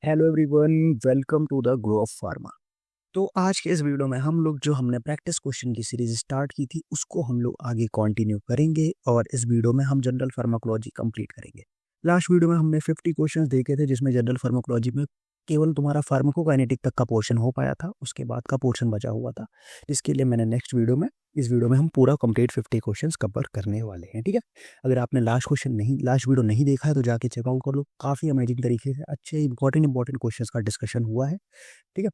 Hello everyone, welcome to the grow of pharma. तो आज के इस वीडियो में हम लोग जो हमने प्रैक्टिस क्वेश्चन की सीरीज स्टार्ट की थी उसको हम लोग आगे कंटिन्यू करेंगे और इस वीडियो में हम जनरल फार्माकोलॉजी कंप्लीट करेंगे। लास्ट वीडियो में हमने 50 क्वेश्चंस देखे थे जिसमें जनरल फार्माकोलॉजी में केवल तुम्हारा फार्माकोकाइनेटिक तक का पोर्शन हो पाया था, उसके बाद का पोर्शन बचा हुआ था, जिसके लिए मैंने नेक्स्ट वीडियो में इस वीडियो में हम पूरा कंप्लीट 50 क्वेश्चंस कवर करने वाले हैं। ठीक है, अगर आपने लास्ट वीडियो नहीं देखा है तो जाके चेकआउट कर लो। काफ़ी अमेजिंग तरीके से अच्छे इंपॉर्टेंट क्वेश्चंस का डिस्कशन हुआ है। ठीक है,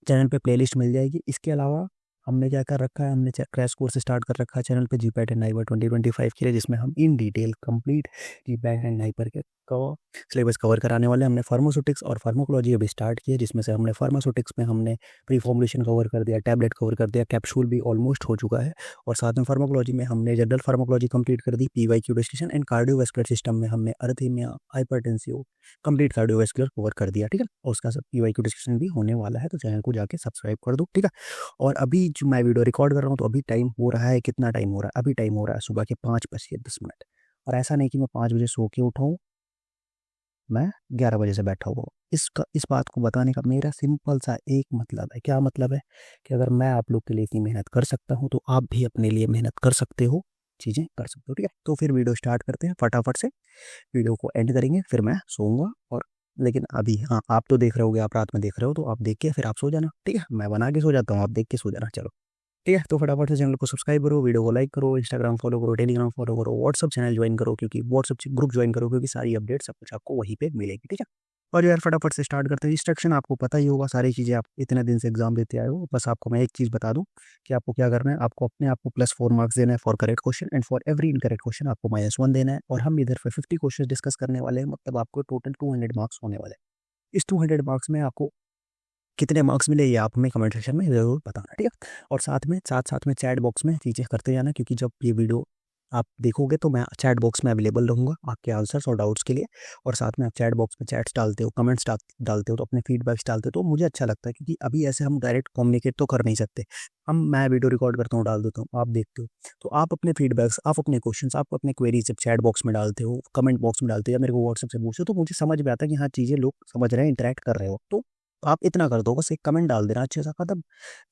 चैनल पे प्लेलिस्ट मिल जाएगी। इसके अलावा हमने क्या कर रखा है, हमने क्रैश कोर्स स्टार्ट कर रखा है चैनल पे जीपैट एंड नाइपर 2025 के लिए, जिसमें हम in detail complete GPAT and NIPER के सिलेबस कवर कराने वाले हैं। हमने फार्मास्यूटिक्स और फार्माकोलॉजी अभी स्टार्ट किया, जिसमें से हमने फार्मास्यूटिक्स में हमने प्री फॉर्मुलेशन कवर कर दिया, टैबलेट कवर कर दिया, कैप्सूल भी ऑलमोस्ट हो चुका है, और साथ में फार्माकोलॉजी में हमने जनरल फार्माकोलॉजी कंप्लीट कर दी, PYQ discussion and cardiovascular system में हमने arrhythmia, hypertensive, complete cardiovascular cover कर दिया। ठीक है, और उसका सब पीवाईक्यू डिस्कशन भी होने वाला है, तो चैनल को जाके सब्सक्राइब कर दो। ठीक है, और अभी जो मैं वीडियो रिकॉर्ड कर रहा हूँ तो अभी टाइम हो रहा है, कितना टाइम हो रहा है, अभी टाइम हो रहा है सुबह के 5:10। और ऐसा नहीं कि मैं 5 बजे सो के उठाऊँ, मैं 11 बजे से बैठा हुआ हूँ। इस बात को बताने का मेरा सिंपल सा एक मतलब है। क्या मतलब है? कि अगर मैं आप लोग के लिए इतनी मेहनत कर सकता हूँ तो आप भी अपने लिए मेहनत कर सकते हो, चीज़ें कर सकते हो। ठीक है, तो फिर वीडियो स्टार्ट करते हैं, फटाफट से वीडियो को एंड करेंगे, फिर मैं सोऊंगा। और लेकिन अभी हाँ, आप तो देख रहे होगे, आप रात में देख रहे हो तो आप देख के फिर आप सो जाना। ठीक है, मैं बना के सो जाता हूँ, आप देख के सो जाना। चलो ठीक है, तो फटाफट से चैनल को सब्सक्राइब करो, वीडियो को लाइक करो, इंस्टाग्राम फॉलो करो, टेलीग्राम फॉलो करो, व्हाट्सअप चैनल ज्वाइन करो, क्योंकि व्हाट्सअप ग्रुप ज्वाइन करो, क्योंकि सारी अपडेट सब कुछ आपको वहीं पे मिलेगी। ठीक है, और यार फटाफट से स्टार्ट करते हैं। इंस्ट्रक्शन आपको पता ही होगा, सारी चीज़ें आप इतने दिन से एग्जाम देते आए हो। बस आपको मैं एक चीज़ बता दूं कि आपको क्या करना है। आपको अपने आप को +4 मार्क्स देना है for correct question, and for every incorrect question आपको -1 देना है। और हम इधर पे 50 क्वेश्चन डिस्कस करने वाले हैं, मतलब आपको टोटल 200 मार्क्स होने वाले हैं। इस 200 मार्क्स में आपको कितने मार्क्स मिले ये आप हमें कमेंट सेक्शन में ज़रूर बताना। ठीक है, और साथ में चैट बॉक्स में चीज़ें करते जाना, क्योंकि जब ये वीडियो आप देखोगे तो मैं चैट बॉक्स में अवेलेबल रहूँगा आपके आंसर्स और डाउट्स के लिए। और साथ में आप चैट बॉक्स में चैट्स डालते हो, कमेंट्स डालते हो, तो अपने फीडबैक्स डालते हो, तो मुझे अच्छा लगता है, क्योंकि अभी ऐसे हम डायरेक्ट कम्युनिकेट तो कर नहीं सकते। मैं वीडियो रिकॉर्ड करता हूँ, डाल देता हूँ, आप देखते हो, तो आप अपने फीडबैक्स, आप अपने क्वेश्चंस, आप अपने क्वेरीज जब चैट बॉक्स में डालते हो, कमेंट बॉक्स में डालते हो, या मेरे को व्हाट्सएप से पूछते हो, तो मुझे समझ में आता है कि हाँ, चीज़ें लोग समझ रहे हैं, इंटरेक्ट कर रहे हो। तो आप इतना कर दो, बस एक कमेंट डाल देना अच्छे सा, खत्म।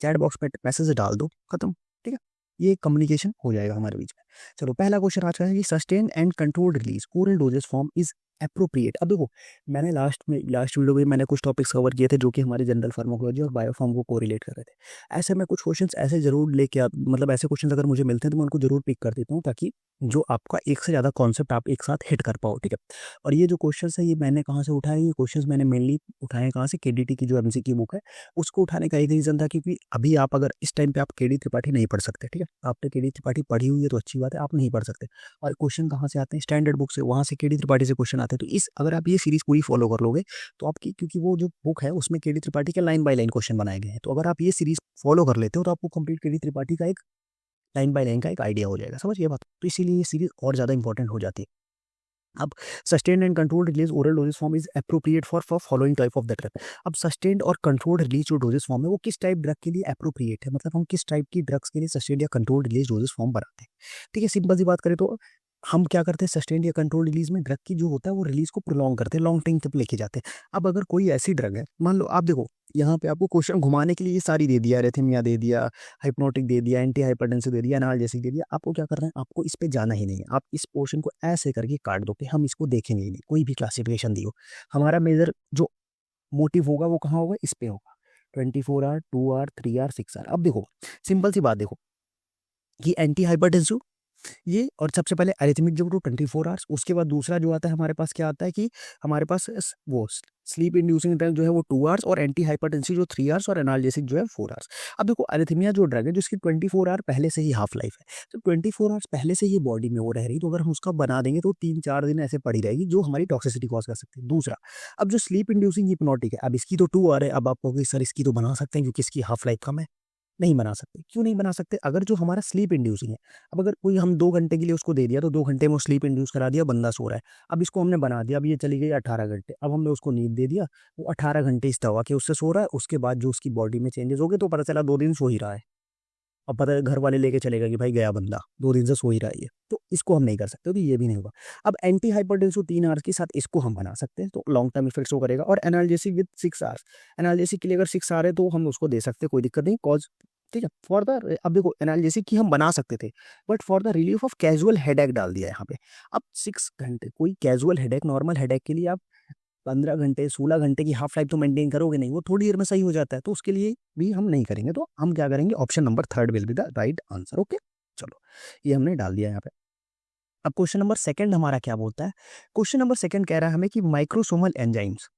चैट बॉक्स पे मैसेज डाल दो, खत्म। ठीक है, ये कम्युनिकेशन हो जाएगा हमारे बीच में। चलो, पहला क्वेश्चन आज का है कि sustain and controlled release oral doses form is appropriate. अब देखो, मैंने लास्ट वीडियो में मैंने कुछ टॉपिक्स कवर किए थे जो कि हमारे जनरल फार्माकोलॉजी और बायोफार्म को कोरिलेट कर रहे थे। ऐसे में कुछ क्वेश्चंस ऐसे जरूर लेके आ, मतलब ऐसे क्वेश्चंस अगर मुझे मिलते हैं तो मैं उनको जरूर पिक कर देता हूँ, ताकि जो आपका एक से ज़्यादा कॉन्सेप्ट आप एक साथ हिट कर पाओ। ठीक है, और ये जो क्वेश्चंस है ये मैंने कहाँ से उठाए, ये क्वेश्चंस मैंने मेनली उठाए कहाँ से, केडीटी की जो एमसीक्यू बुक है उसको उठाने का एक रीज़न था, क्योंकि अभी आप अगर इस टाइम पे आप केडी त्रिपाठी नहीं पढ़ सकते। ठीक है, आपने केडी त्रिपाठी पढ़ी हुई है तो अच्छी बात है, आप नहीं पढ़ सकते। और क्वेश्चन कहाँ से आते हैं? स्टैंडर्ड बुक से, वहाँ से केडी त्रिपाठी से क्वेश्चन आते हैं। तो इस अगर आप ये सीरीज पूरी फॉलो कर लोगे तो आपकी, क्योंकि वो जो बुक है उसमें केडी त्रिपाठी के लाइन बाय लाइन क्वेश्चन बनाए गए हैं, तो अगर आप ये सीरीज फॉलो कर लेते हो तो आपको कंप्लीट केडी त्रिपाठी का एक लाइन बाय लाइन का एक आइडिया हो जाएगा। समझ ये बात? तो इसीलिए ये सीरीज और ज़्यादा इंपॉर्टेंट हो जाती है। अब sustained and controlled release oral doses form is appropriate for following type of the drug. अब सस्टेन्ड और कंट्रोल्ड रिलीज जो डोजेस फॉर्म है वो किस टाइप ड्रग के लिए एप्रोप्रिएट है, मतलब हम किस टाइप की ड्रग्स के लिए सस्टेन्ड या कंट्रोल्ड रिलीज डोजेस फॉर्म बनाते हैं। ठीक है, सिंपल सी बात करें तो हम क्या करते हैं, सस्टेन्ड या कंट्रोल रिलीज में ड्रग की जो होता है वो रिलीज को प्रोलॉन्ग करते हैं, लॉन्ग टाइम तक लेके जाते हैं। अब अगर कोई ऐसी ड्रग है, मान लो आप देखो, यहाँ पे आपको क्वेश्चन घुमाने के लिए ये सारी दे दिया, एरेथमिया दे दिया, हाइप्नोटिक दे दिया, एंटी हाइपरटेंसिव दे दिया, एनाल्जेसिक दे दिया, आपको क्या करना है, आपको इस पे जाना ही नहीं है। आप इस पोर्शन को ऐसे करके काट दो कि हम इसको देखेंगे ही नहीं, कोई भी क्लासिफिकेशन दी हो। हमारा मेजर जो मोटिव होगा वो कहाँ होगा, इस पे होगा, 24 आवर, 2 आवर, 3 आवर, 6 आवर। अब देखो, सिंपल सी बात देखो कि एंटी हाइपरटेंसिव ये, और सबसे पहले अरिथमिक जो 24 आवर्स, उसके बाद दूसरा जो आता है हमारे पास, क्या आता है कि हमारे पास वो स्लीप इंड्यूसिंग ड्रग जो है वो 2 आवर्स, और एंटी हाइपरटेंसिव जो 3 आवर्स, और एनाल्जेसिक जो है 4 आवर्स। अब देखो, अरिथमिया जो ड्रग है जिसकी 24 आवर पहले से ही हाफ लाइफ है, तो 24 आवर्स पहले से ही बॉडी में वो रह रही, तो अगर हम उसका बना देंगे तो 3-4 दिन ऐसे पड़ी रहेगी, जो हमारी टॉक्सिसिटी कॉज कर सकती है। दूसरा, अब जो स्लीप इंड्यूसिंग हिप्नोटिक है, अब इसकी तो 2 आवर है, अब आप कहोगे सर इसकी तो बना सकते हैं क्योंकि इसकी हाफ लाइफ कम है। नहीं बना सकते। क्यों नहीं बना सकते? अगर जो हमारा स्लीप इंड्यूसिंग है, अब अगर कोई हम 2 घंटे के लिए उसको दे दिया तो 2 घंटे में वो स्लीप इंड्यूस करा दिया, बंदा सो रहा है। अब इसको हमने बना दिया, अब ये चली गई 18 घंटे, अब हमने उसको नींद दे दिया, वो 18 घंटे इस दवा के उससे सो रहा है, उसके बाद जो उसकी बॉडी में चेंजेस हो गए तो पता चला 2 दिन सो ही रहा है। और पता है घर वाले लेके चलेगा कि भाई गया बंदा 2 दिन से सो ही रहा है ये, तो इसको हम नहीं कर सकते, तो ये भी नहीं होगा। अब एंटी हाइपरटेंसिव 3 आवर्स के साथ इसको हम बना सकते हैं, तो लॉन्ग टर्म इफेक्ट शो करेगा। और एनाल्जेसिक विद 6 आवर्स, एनाल्जेसिक के लिए अगर 6 आवर है तो हम उसको दे सकते हैं, कोई दिक्कत नहीं, कॉज ठीक है। फॉर द अब देखो एनाल्जेसिक की हम बना सकते थे, but for the relief of casual headache डाल दिया यहाँ पे। अब 6 घंटे कोई कैजुअल हेडेक, नॉर्मल हेडेक के लिए आप 15 घंटे 16 घंटे की हाफ लाइफ तो मेंटेन करोगे नहीं, वो थोड़ी देर में सही हो जाता है, तो उसके लिए भी हम नहीं करेंगे। तो हम क्या करेंगे, option number 3 will be the right answer. Okay, चलो ये हमने डाल दिया यहाँ पे। अब क्वेश्चन नंबर 2 हमारा क्या बोलता है, क्वेश्चन नंबर 2 कह रहा है हमें कि microsomal enzymes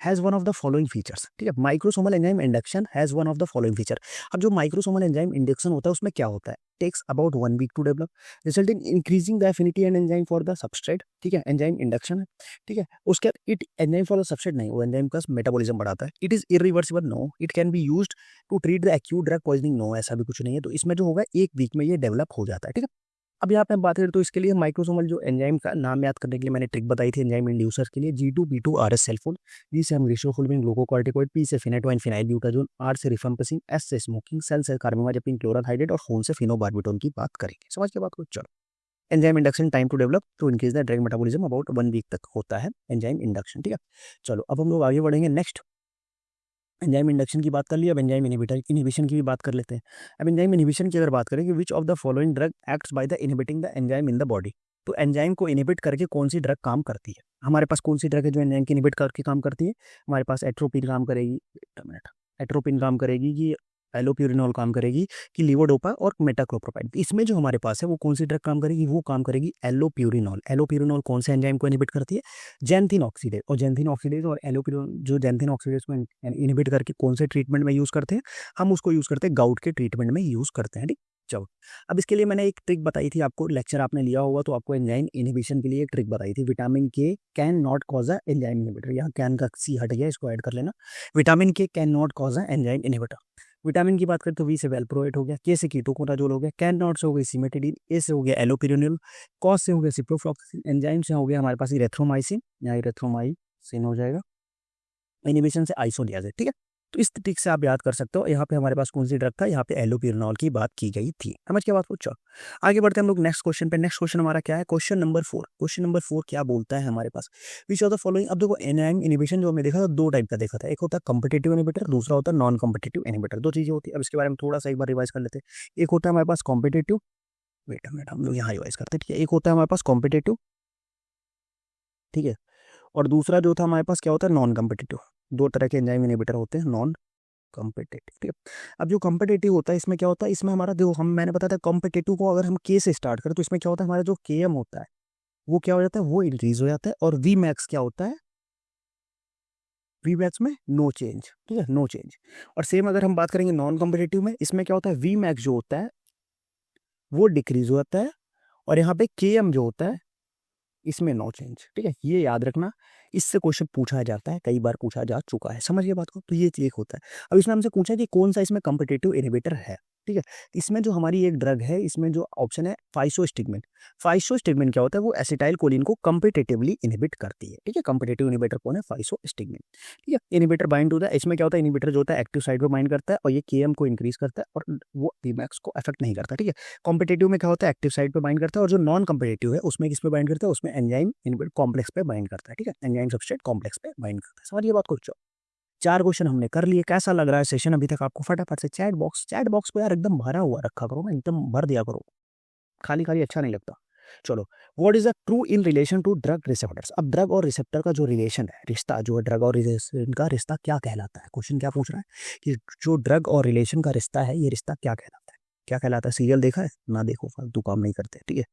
has one of the following features. ठीक है, microsomal enzyme induction has one of the following feature. अब जो माइक्रोसोमल एंजाइम इंडक्शन होता है उसमें क्या होता है, takes about 1 week to develop, resulting increasing the affinity and enzyme for the substrate. ठीक है, एंजाइम इंडक्शन है। ठीक है, उसके बाद it enzyme for the substrate नहीं, वो एंजाइम का मेटाबॉलिज्म बढ़ाता है। It is irreversible, no. It can be used to treat the acute drug poisoning, no, ऐसा भी कुछ नहीं है। तो इसमें जो होगा 1 वीक में ये डेवलप हो जाता है। ठीक है, अब यहाँ पे हम बात करें तो इसके लिए माइक्रोसोमल जो एंजाइम का नाम याद करने के लिए मैंने ट्रिक बताई थी एंजाइम इंड्यूसर के लिए, G2P2RS सेल्फोन, जी से हम ग्लिसरोफुलविन ग्लूकोकॉर्टिकोइड, पी से फिनेटोइन फिनाइल ब्यूटाजोन, आर से रिफाम्पिसिन, एस से स्मोकिंग, सेल से कार्बामाजेपिन क्लोराहाइड्रेट और फोन से फिनोबार्बिटोन की बात करेंगे। समझ के बात को, चलो। Enzyme induction time to develop to increase the drug metabolism about 1 week तक होता है एंजाइम इंडक्शन। ठीक है, चलो अब हम लोग आगे बढ़ेंगे। नेक्स्ट एंजाइम इंडक्शन की बात कर ली, अब एंजाइम इनिबिशन की भी बात कर लेते हैं। अब एंजाइम इनिबिशन की अगर बात करें कि which of the following drug acts by the inhibiting the enzyme in the body, तो एंजाइम को इनिबिट करके कौन सी ड्रग काम करती है। हमारे पास कौन सी ड्रग है जो एंजाइम की इनिबिट करके काम करती है, हमारे पास एट्रोपिन काम करेगी, एट्रोपिन काम करेगी कि एलोप्यूरिनॉल काम करेगी कि लीवोडोपा और मेटाक्लोप्रोपाइड। इसमें जो हमारे पास है वो कौन सी ड्रग काम करेगी, वो काम करेगी एलोप्यूरिनॉल। एलोप्यूरिनॉल कौन से एंजाइम को इनिबिट करती है, जैंथिन ऑक्सीडेज। और जैंथिन ऑक्सीडेज और एलोप्यूरिनॉल, जो जैंथिन ऑक्सीडेज को इनिबिट करके कौन से ट्रीटमेंट में यूज करते हैं, हम उसको यूज करते हैं गाउट के ट्रीटमेंट में यूज करते हैं। ठीक, चलो अब इसके लिए मैंने एक ट्रिक बताई थी आपको, लेक्चर आपने लिया होगा तो आपको एंजाइम इनिबिशन के लिए एक ट्रिक बताई थी, विटामिन के can not cause a enzyme inhibitor. यहाँ कैन का सी हट गया, इसको ऐड कर लेना। विटामिन के can not cause a enzyme inhibitor. Vitamin की बात करें तो वी से वेलप्रोएट हो गया, के से कीटोकोनाजोल हो गया, कैन नॉट से हो गई सिमेटिडीन, ए से हो गया एलोपिरिनोल, कॉस से हो गया सिप्रोफ्लॉक्सिन, एंजाइम से हो गया हमारे पास इरेथ्रोमाइसिन, यहाँ इरेथ्रोमाइसिन हो जाएगा, इनिबिशन से आइसोनियाजिन। ठीक है, तो इस ट्रिक से आप याद कर सकते हो। यहाँ पे हमारे पास कौन सी ड्रग था, यहाँ पे एलोपिरिनॉल की बात की गई थी। समझ के बात पूछो, आगे बढ़ते हैं हम लोग नेक्स्ट क्वेश्चन पे। नेक्स्ट क्वेश्चन हमारा क्या है, क्वेश्चन नंबर 4। क्वेश्चन नंबर 4 क्या बोलता है हमारे पास, विच ऑफ द फॉलोइंग। अब देखो एंजाइम इनिबिशन जो हमने देखा था 2 टाइप का देखा था, एक होता है कॉम्पिटिटिव इनिबिटर, दूसरा होता है नॉन कॉम्पिटिटिव इनिबिटर। 2 चीजें होती है। अब इसके बारे में थोड़ा सा एक बार रिवाइज कर लेते हैं। एक होता है हमारे पास कॉम्पिटिटिव, वेट अ मिनट हम लोग यहाँ रिवाइज करते हैं। ठीक है, एक होता है हमारे पास कॉम्पिटिटिव, ठीक है, और दूसरा जो था हमारे पास क्या होता है, नॉन कॉम्पिटिटिव। 2 तरह के एंजाइम इनिबिटर होते हैं, नॉन कॉम्पिटिटिव। ठीक है, अब जो कॉम्पिटिटिव होता है इसमें क्या होता है, इसमें हमारा जो मैंने बताया था कॉम्पिटिटिव को अगर हम के से स्टार्ट करें तो इसमें क्या होता है, हमारा जो के एम होता है वो क्या हो जाता है, वो इंक्रीज हो जाता है। और वी मैक्स क्या होता है, वी मैक्स में नो चेंज। ठीक है, नो चेंज। और सेम अगर हम बात करेंगे नॉन कॉम्पिटिटिव में, इसमें क्या होता है, वी मैक्स जो होता है वो डिक्रीज हो जाता है, और यहाँ पे के एम जो होता है इसमें नो चेंज। ठीक है, ये याद रखना, इससे क्वेश्चन पूछा जाता है, कई बार पूछा जा चुका है। समझ गए बात को, तो ये एक होता है। अब इसमें हमसे पूछा कि कौन सा इसमें कॉम्पिटिटिव इनिबिटर है। ठीक है, इसमें जो हमारी एक ड्रग है, इसमें जो ऑप्शन है फाइसोस्टिग्मेंट। फाइसोस्टिग्मेंट क्या होता है, वो एसिटाइल कोलिन को कॉम्पिटिटिवली इनिबिट करती है। ठीक है, कॉम्पिटिटिव इनिबिटर कौन है, फाइसोस्टिग्मेंट। ठीक है, इनिबिटर बाइंड होता है, इसमें क्या होता है, इनिबिटर जो होता है एक्टिव साइड पे बाइंड करता है और ये केएम को इंक्रीज करता है और वो वीमैक्स को अफेक्ट नहीं करता। ठीक है, कॉम्पिटिटिव में क्या होता है, एक्टिव साइड पे बाइंड करता है, और जो नॉन कॉम्पिटिटिव है उसमें किस पे बाइंड करता है, उसमें एंजाइम इनिबिटर कॉम्प्लेक्स पे बाइंड करता है। ठीक है, एंजाइम सबस्ट्रेट कॉम्प्लेक्स पे बाइंड करता है। समझिए बात को। 4 क्वेश्चन हमने कर लिए। कैसा लग रहा है सेशन अभी तक आपको, फटाफट से चैट बॉक्स को यार एकदम भरा हुआ रखा करो ना, एकदम भर दिया करो, खाली खाली अच्छा नहीं लगता। चलो, what is the true in relation to drug receptors. अब ड्रग और रिसेप्टर का जो रिलेशन है, रिश्ता जो है, ड्रग और रिलेशन का रिश्ता क्या कहलाता है। क्वेश्चन क्या पूछ रहा है कि जो ड्रग और रिलेशन का रिश्ता है, ये रिश्ता क्या कहलाता है, क्या कहलाता है। सीरियल देखा है ना, देखो, फालतू काम नहीं करते। ठीक है,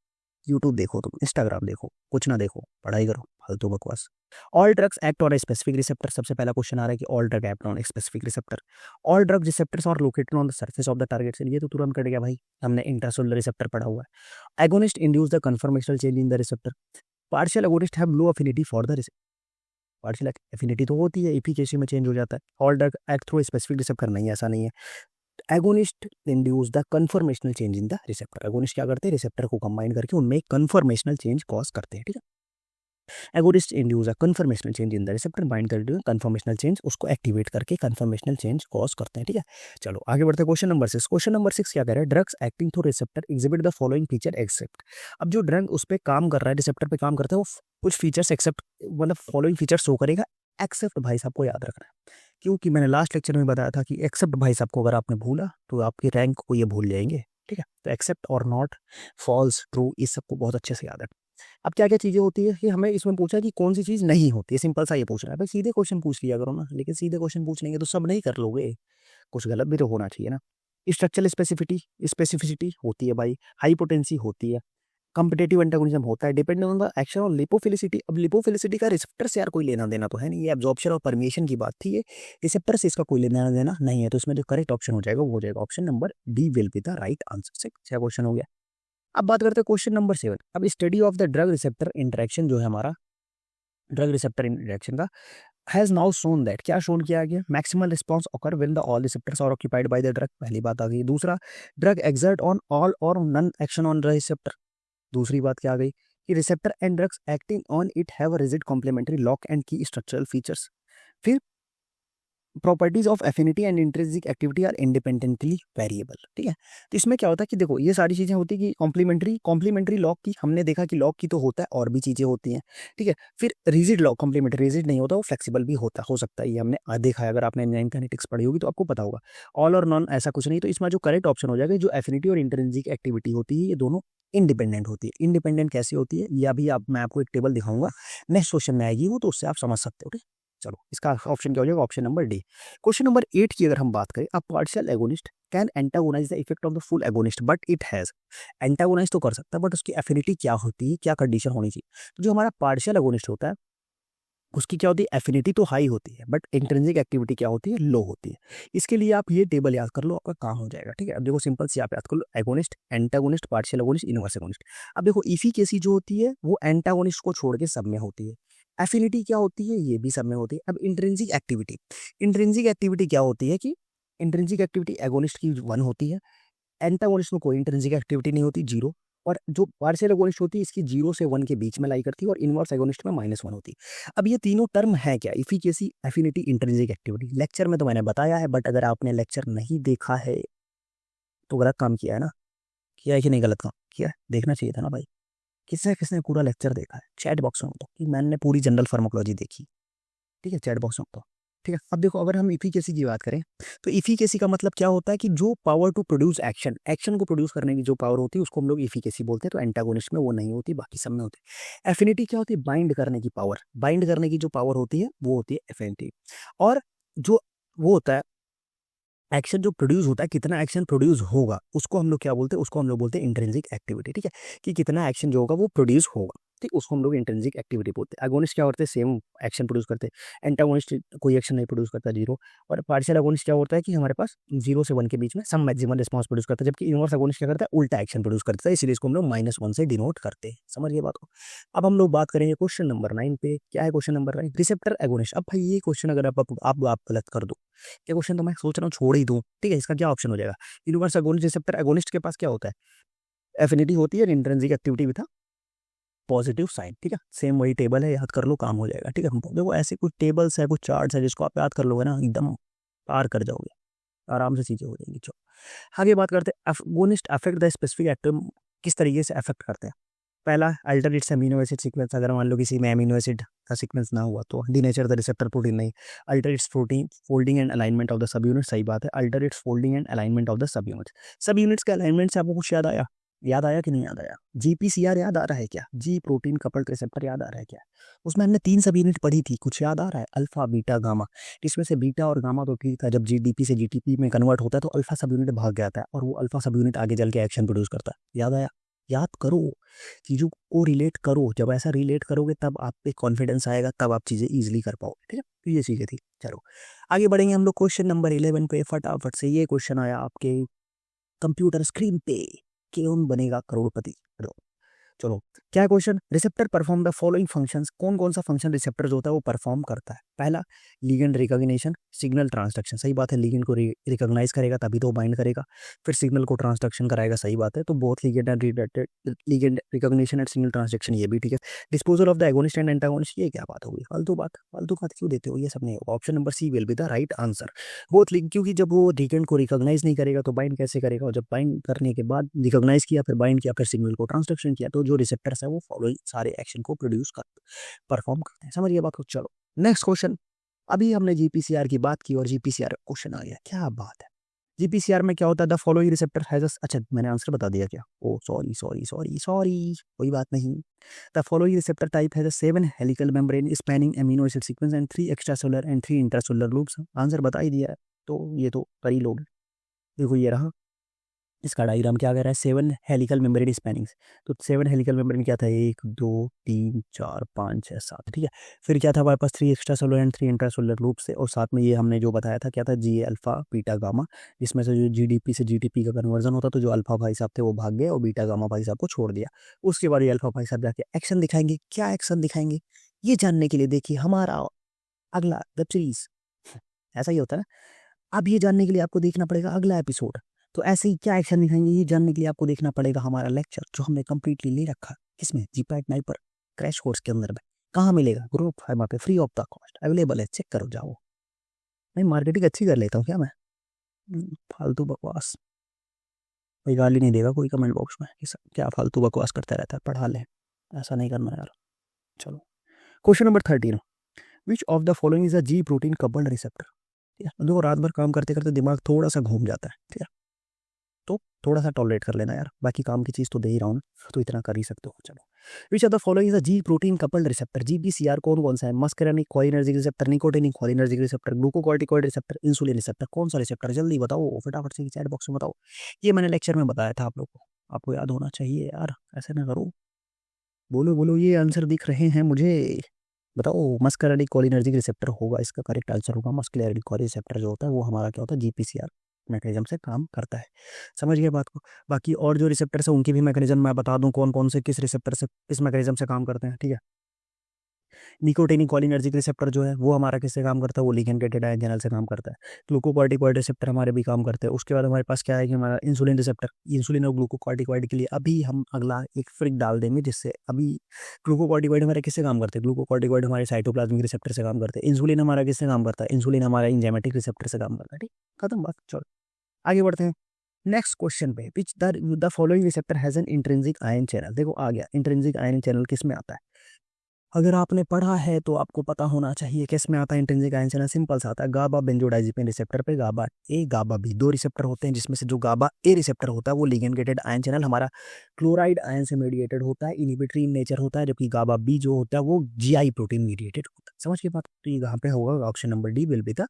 यूट्यूब देखो, तुम इंस्टाग्राम देखो, कुछ ना देखो, पढ़ाई करो, फालतू बकवास। All drugs act on a specific receptor. सबसे पहला क्वेश्चन आ रहा है कि all drug act on a specific receptor. All drug receptors are located on the surface of the target cell. ये तो तुरंत कट गया भाई, हमने इंट्रासेलुलर रिसेप्टर पढ़ा हुआ है। Agonist induce the conformational change in the receptor. Partial agonist have low affinity for the receptor. Partial affinity तो होती है, एफिकेसी में चेंज हो जाता है। All drug act through specific receptor नहीं, ऐसा नहीं है। Agonist induce the conformational change in the receptor. Agonist क्या करते हैं, रिसेप्टर को कंबाइन करके उनमें एक कन्फर्मेशनल चेंज कॉज करते हैं। ठीक है, agonist induce a conformational change in the receptor, bind कर कन्फर्मेशनल चेंज, उसको एक्टिवेट करके कन्फर्मेशनल चेंज कॉज करते हैं। ठीक है, चलो आगे बढ़ते हैं। Question number 6। क्वेश्चन नंबर 6 क्या कह रहा है? Drugs acting through receptor exhibit the following feature except. अब जो ड्रग उस पर काम कर रहा है, रिसेप्टर पे काम करता है, वो कुछ फीचर्स एक्सेप्ट, मतलब फॉलोइंग फीचर शो करेगा। एक्सेप्ट भाई साहब को याद रखना है, क्योंकि मैंने लास्ट लेक्चर में बताया था कि एक्सेप्ट भाई साहब को अगर आपने भूला तो आपकी रैंक को ये भूल जाएंगे। ठीक है, तो एक्सेप्ट और नॉट, फॉल्स, ट्रू, इस सबको बहुत अच्छे से याद रखना। अब क्या क्या चीज़ें होती है कि हमें इसमें पूछा कि कौन सी चीज़ नहीं होती है, सिंपल सा ये पूछ रहा है भाई, सीधे क्वेश्चन पूछ लिया करो ना, लेकिन सीधे क्वेश्चन पूछ लेंगे तो सब नहीं कर लोगे, कुछ गलत भी तो होना चाहिए ना। स्ट्रक्चरल स्पेसिफिसिटी होती है भाई, हाइपोटेंसी होती है, कॉम्पिटिटिव एंटागोनिज्म होता है, dependent on the action of lipophilicity. अब लिपोफिलिसिटी का रिसेप्टर से यार कोई लेना देना तो है नहीं, ये एब्जॉर्प्शन और परमिशन की बात थी, ये रिसेप्टर से इसका कोई लेना देना नहीं है, तो इसमें जो करेक्ट ऑप्शन हो जाएगा वो हो जाएगा option number D will be the right answer. से छह क्वेश्चन हो गया। अब बात करते हैं क्वेश्चन नंबर 7। अब study of the drug receptor interaction जो है हमारा, ड्रग रिसेप्टर इंटरेक्शन का, हैज नाउ शोन दैट, क्या शोन किया गया? Maximal response occur when the all receptors are occupied by the drug, पहली बात आ गई। दूसरा, ड्रग एक्सर्ट ऑन ऑल और none action on the receptor, दूसरी बात क्या आ गई कि receptor and drugs acting on it have a rigid complementary lock and की स्ट्रक्चरल फीचर्स। फिर properties of affinity and intrinsic activity are independently variable. ठीक है, तो इसमें क्या होता है कि देखो ये सारी चीजें होती है कि कॉम्प्लीमेंट्री लॉक की हमने देखा कि लॉक की तो होता है, और भी चीजें होती हैं। ठीक है, फिर रिजिड लॉक, कॉम्प्लीमेंट्री रिजिड नहीं होता, वो फ्लेक्सिबल भी होता हो सकता है, ये हमने देखा है, अगर आपने एंजाइम काइनेटिक्स पढ़ी होगी तो आपको पता होगा। ऑल और नॉन ऐसा कुछ नहीं, तो इसमें जो करेक्ट ऑप्शन हो जाएगा, जो एफिनिटी और इंट्रिंसिक एक्टिविटी होती है ये दोनों इंडिपेंडेंट होती है। इंडिपेंडेंट कैसी होती है ये अभी मैं आपको एक टेबल दिखाऊंगा, नेक्स्ट क्वेश्चन में आएगी वो, तो उससे आप समझ सकते हो। ठीक, चलो इसका ऑप्शन क्या हो जाएगा? Option number D. Question number 8 की अगर हम बात करें, a partial agonist can antagonize the effect of the full agonist but it has, antagonize तो कर सकता है बट उसकी एफिनिटी क्या होती है, क्या कंडीशन होनी चाहिए? तो जो हमारा पार्शियल एगोनिस्ट होता है उसकी क्या होती है? एफिनिटी तो हाई होती है बट इंट्रिंसिक एक्टिविटी क्या होती है? लो होती है। इसके लिए आप ये टेबल याद कर लो, आपका काम हो जाएगा। ठीक है, अब देखो सिंपल सी आप याद कर लो, agonist, antagonist, partial agonist, inverse agonist. अब देखो इफिकेसी जो होती है वो एंटागोनिस्ट को छोड़ के सब में होती है, एफिनिटी क्या होती है ये भी सब में होती है। अब इंट्रिंसिक एक्टिविटी, इंट्रिंसिक एक्टिविटी क्या होती है कि इंट्रिंसिक एक्टिविटी एगोनिस्ट की 1 होती है, एंटागोनिस्ट में कोई इंट्रिंसिक एक्टिविटी नहीं होती, 0। और जो पार्शियल एगोनिस्ट होती है इसकी 0 से 1 के बीच में लाई करती है, और इनवर्स एगोनिस्ट में -1 होती है। अब ये तीनों टर्म है क्या? Efficacy, affinity, intrinsic activity. Lecture में तो मैंने बताया है, बट अगर आपने लेक्चर नहीं देखा है तो गलत काम किया है ना। किया है कि नहीं? गलत काम किया है, देखना चाहिए था ना भाई। किसने किसने पूरा लेक्चर देखा है? चैट बॉक्स में बताओ कि मैंने पूरी जनरल फार्माकोलॉजी देखी। ठीक है, चैट बॉक्स में बताओ। ठीक है, अब देखो अगर हम इफिकेसी की बात करें तो इफिकेसी का मतलब क्या होता है कि जो power to produce action, action को प्रोड्यूस करने की जो पावर होती है उसको हम लोग इफिकेसी बोलते हैं। तो एंटागोनिस्ट में वो नहीं होती, बाकी सब में होती है। एफिनिटी क्या होती है? बाइंड करने की पावर, बाइंड करने की जो पावर होती है वो होती है एफिनिटी। और जो वो होता है एक्शन जो प्रोड्यूस होता है, कितना एक्शन प्रोड्यूस होगा उसको हम लोग क्या बोलते हैं? उसको हम लोग बोलते हैं इंट्रिंसिक एक्टिविटी। ठीक है, कि कितना एक्शन जो होगा वो प्रोड्यूस होगा, ठीक, उसको हम लोग इंट्रिंसिक एक्टिविटी बोलते हैं। एगोनिस्ट क्या होते हैं? सेम एक्शन प्रोड्यूस करते हैं। एंटागोनिस्ट कोई एक्शन नहीं प्रोड्यूस करता, 0। और पार्शियल एगोनिस्ट क्या होता है कि हमारे पास 0 से 1 के बीच में सम मैक्सिमम रिस्पॉन्स प्रोड्यूस करता है, जबकि इनवर्स एगोनिस्ट क्या करता है? उल्टा एक्शन प्रोड्यूस करता है, इसलिए इसको हम लोग -1 से डिनोट करते हैं। समझिए बात को। अब हम लोग बात करेंगे क्वेश्चन नंबर 9 पे। क्या है क्वेश्चन नंबर 9? Receptor agonist. अब भाई ये क्वेश्चन अगर आप गलत कर दो, ये क्वेश्चन तो मैं सोच रहा हूँ छोड़ ही दूं। ठीक है, इसका क्या ऑप्शन हो जाएगा? इनवर्स एगोनिस्ट, रिसेप्टर एगोनिस्ट के पास क्या होता है? एफिनिटी होती है, intrinsic activity with positive sign. ठीक है, सेम वही टेबल है, याद कर लो, काम हो जाएगा। ठीक है, देखो ऐसे कुछ टेबल्स है, कुछ चार्ट्स है, जिसको आप याद कर लोगे ना एकदम पार कर जाओगे, आराम से चीजें हो जाएंगी। चलो आगे बात करते हैं, agonist affect the specific atom, किस तरीके से अफेक्ट करते हैं? पहला, अल्टरेट्स अमीनो एसिड सीक्वेंस। अगर मान लो किसी में अमीनो एसिड का सीक्वेंस ना हुआ तो डीनेचर द रिसेप्टर प्रोटीन नहीं। Alters protein folding and alignment of the sub unit, सही बात है, alters folding and alignment of the sub unit. Sub units के अलाइनमेंट से आपको कुछ याद आया? याद आया कि नहीं याद आया? जीपीसीआर याद आ रहा है क्या? जी प्रोटीन कपल्ड रिसेप्टर याद आ रहा है क्या? उसमें हमने 3 सब यूनिट पढ़ी थी, कुछ याद आ रहा है? Alpha, beta, gamma. इसमें से बीटा और गामा तो ठीक था, जब जीडीपी से जीटीपी में कन्वर्ट होता है तो अल्फा सब यूनिट भाग जाता है, और वो अल्फा सब यूनिट आगे चल के एक्शन प्रोड्यूस करता है। याद आया? याद करो, चीज़ों को रिलेट करो, जब ऐसा रिलेट करोगे तब आप पे कॉन्फिडेंस आएगा, तब आप चीज़ें ईजिली कर पाओगे। ठीक है, तो ये चीज़ें थी। चलो आगे बढ़ेंगे हम लोग क्वेश्चन नंबर 11 पे। फटाफट से ये क्वेश्चन आया आपके कंप्यूटर स्क्रीन पे, कौन बनेगा करोड़पति? चलो क्या है question? Receptor perform the following functions. कौन कौन सा फंक्शन रिसेप्टर जो होता है वो परफॉर्म करता है? पहला लिगेंड रिकॉग्निशन, सिग्नल ट्रांसडक्शन, सही बात है, लिगेंड को रिकॉग्नाइज करेगा तभी तो बाइंड करेगा, फिर सिग्नल को ट्रांसडक्शन कराएगा, सही बात है, तो both ligand and ligand recognition and signal transduction, ये भी ठीक है। Disposal of the agonist and antagonist, ये क्या बात होगी, फालतू बात क्यों देते हो, ये सब नहीं होगा। Option number C will be the right answer. Both link, क्योंकि जब वो लिगेंड को रिकॉग्नाइज नहीं करेगा तो बाइंड कैसे करेगा, और जब बाइंड करने के बाद रिकॉग्नाइज किया, फिर बाइंड किया, फिर सिग्नल को ट्रांसडक्शन किया, तो जो रिसेप्टर्स है वो फॉलोइंग सारे एक्शन को प्रोड्यूस कर परफॉर्म करते हैं। समझिए बात को। चलो नेक्स्ट क्वेश्चन। अभी हमने जीपीसीआर की बात की और जीपीसीआर क्वेश्चन आ गया, क्या बात है। जीपीसीआर में क्या होता है, द फॉलोइंग रिसेप्टर हैज अच्छा मैंने आंसर बता दिया क्या, ओ सॉरी, कोई बात नहीं। The following receptor type has a 7 helical membrane spanning amino acid sequence and 3 extracellular and 3 intracellular loops. Answer बता ही दिया है, तो ये तो कर ही लोगे। देखो ये रहा, इसका डायग्राम क्या कह रहा है, 7 हेलिकल मेम्ब्रेन स्पैनिंग्स, तो 7 हेलिकल मेम्ब्रेन क्या था, 1 2 3 4 5 6 7, ठीक है। फिर क्या था हमारे पास, 3 extra solar and 3 intra solar loop से, और साथ में ये हमने जो बताया था क्या था, जी अल्फा बीटा गामा, जिसमें से जो जीडीपी से जीटीपी का कन्वर्जन होता, तो जो अल्फा भाई साहब थे वो भाग गए और बीटा गामा भाई साहब को छोड़ दिया। उसके बाद ये अल्फा भाई साहब जाके एक्शन दिखाएंगे, क्या एक्शन दिखाएंगे ये जानने के लिए देखिए हमारा अगला वेब सीरीज। ऐसा ही होता है ना, अब ये जानने के लिए आपको देखना पड़ेगा अगला एपिसोड। तो ऐसे ही क्या एक्शन दिखाएंगे ये जानने के लिए आपको देखना पड़ेगा हमारा लेक्चर, जो हमने कंप्लीटली ले रखा किसमें, जीपैट नाइपर क्रैश कोर्स के अंदर में। कहाँ मिलेगा, ग्रुप है वहाँ पे, free of the cost available है, चेक करो जाओ। नहीं मार्केटिंग अच्छी कर लेता हूँ क्या मैं, फालतू बकवास। कोई गाली नहीं देगा कोई कमेंट बॉक्स में कि क्या फालतू बकवास करता रहता है, पढ़ा ले, ऐसा नहीं करना यार। चलो question number 13, which of the following is a ji protein coupled receptor. ठीक है, देखो रात भर काम करते करते दिमाग थोड़ा सा घूम जाता है, ठीक है, तो थोड़ा सा टॉलरेट कर लेना यार, बाकी काम की चीज़ तो दे ही रहा हूँ ना, तो इतना कर ही सकते हो। चलो, विच of the following is a ji protein coupled receptor, GPCR कौन कौन सा है, muscarinic cholinergic receptor, nicotinic cholinergic receptor, glucocorticoid receptor, insulin receptor, कौन सा रिसेप्टर, जल्दी बताओ फटाफट से चैट बॉक्स में बताओ। ये मैंने लेक्चर में बताया था आप लोग को, आपको याद होना चाहिए यार, ऐसे ना करो। बोलो बोलो, ये आंसर दिख रहे हैं मुझे, बताओ। मस्कुलरिक कोलिनर्जिक रिसेप्टर होगा इसका करेक्ट आंसर, होगा मस्कुलरिक कोलिनर्जिक रिसेप्टर जो होता है वो हमारा क्या होता है, जीपीसीआर मैकेनिज्म से काम करता है। समझ गए बात को। बाकी और जो रिसेप्टर्स है उनकी भी मैकेनिज्म मैं बता दूं, कौन कौन से किस रिसेप्टर से किस मैकेनिज्म से काम करते हैं, ठीक है। निकोटिनिक कोलिनर्जिक रिसेप्टर जो है वो हमारा किससे काम करता है, वो लिगैंड गेटेड आयन चैनल से काम करता है। ग्लूकोकॉर्टिकॉइड रिसेप्टर हमारे भी काम करते हैं। उसके बाद हमारे पास क्या है कि हमारा इंसुलिन रिसेप्टर, इंसुलिन और ग्लूकोकॉर्टिकॉइड के लिए अभी हम अगला एक फ्रिक डाल देंगे, जिससे अभी ग्लूकोकॉर्टिकॉइड हमारे किससे काम करते हैं, ग्लूकोकॉर्टिकॉइड हमारे साइटोप्लाज्मिक रिसेप्टर से काम करते हैं। इंसुलिन हमारा किससे काम करता है, इंसुलिन हमारा इंजाइमेटिक रिसेप्टर से काम करता है, ठीक, खत्म बात। चलो आगे बढ़ते हैं नेक्स्ट क्वेश्चन पे, which the following receptor has an intrinsic ion channel. देखो आ गया, इंट्रिंसिक आयन चैनल किस में आता है, अगर आपने पढ़ा है तो आपको पता होना चाहिए किस में आता है इंट्रिंसिक आयन चैनल, सिंपल सा आता है, गाबा बेंजोडाइजिपिन रिसेप्टर पे, गाबा ए गाबा बी, दो रिसेप्टर होते हैं, जिसमें से जो गाबा ए रिसेप्टर होता है वो लिगैंड गेटेड आयन चैनल हमारा क्लोराइड आयन से मीडिएटेड होता है, इनहिबिटरी इन नेचर होता है, जबकि गाबा बी जो होता है वो जीआई प्रोटीन मीडिएटेड होता है। समझ के बात, तो ये कहाँ पे होगा, option number D will be the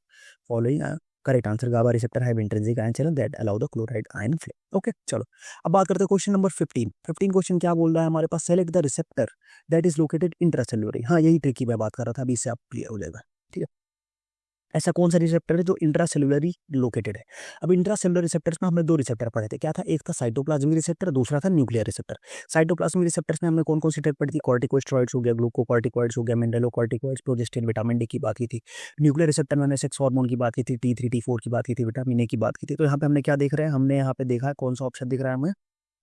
following correct answer. GABA receptor have intrinsic ion channel that allow the chloride ion flow. Okay चलो, अब बात करते हैं क्वेश्चन नंबर 15 क्वेश्चन क्या बोल रहा है हमारे पास, select the receptor that is located intracellular. हाँ यही ट्रिक की मैं बात कर रहा था, अभी इससे आप क्लियर हो जाएगा, ठीक है। ऐसा कौन सा रिसेप्टर है जो इंट्रासेल्युलरी लोकेटेड है। अब इंट्रासेल्युलर रिसेप्टर्स में हमने दो रिसेप्टर पढ़े थे, क्या था, एक था साइटोप्लाज्मिक रिसेप्टर, दूसरा था न्यूक्लियर रिसेप्टर। साइटोप्लाज्मिक रिसेप्टर्स में हमने कौन कौन सी ट्रिक पढ़ी थी, कॉर्टिकोस्टेरॉइड्स हो गया, ग्लूकोकॉर्टिकॉइड्स हो गया, मिनरलोकॉर्टिकॉइड्स, प्रोजेस्टिन, विटामिन डी की बात की थी। न्यूक्लियर रिसेप्टर में हमने सेक्स हार्मोन की बात की थी, T3 T4 की बात की थी, विटामिन ए की बात की थी। तो यहाँ पे हमने क्या देख रहे हैं, हमने यहाँ पे देखा है कौन सा ऑप्शन दिख रहा है हमें,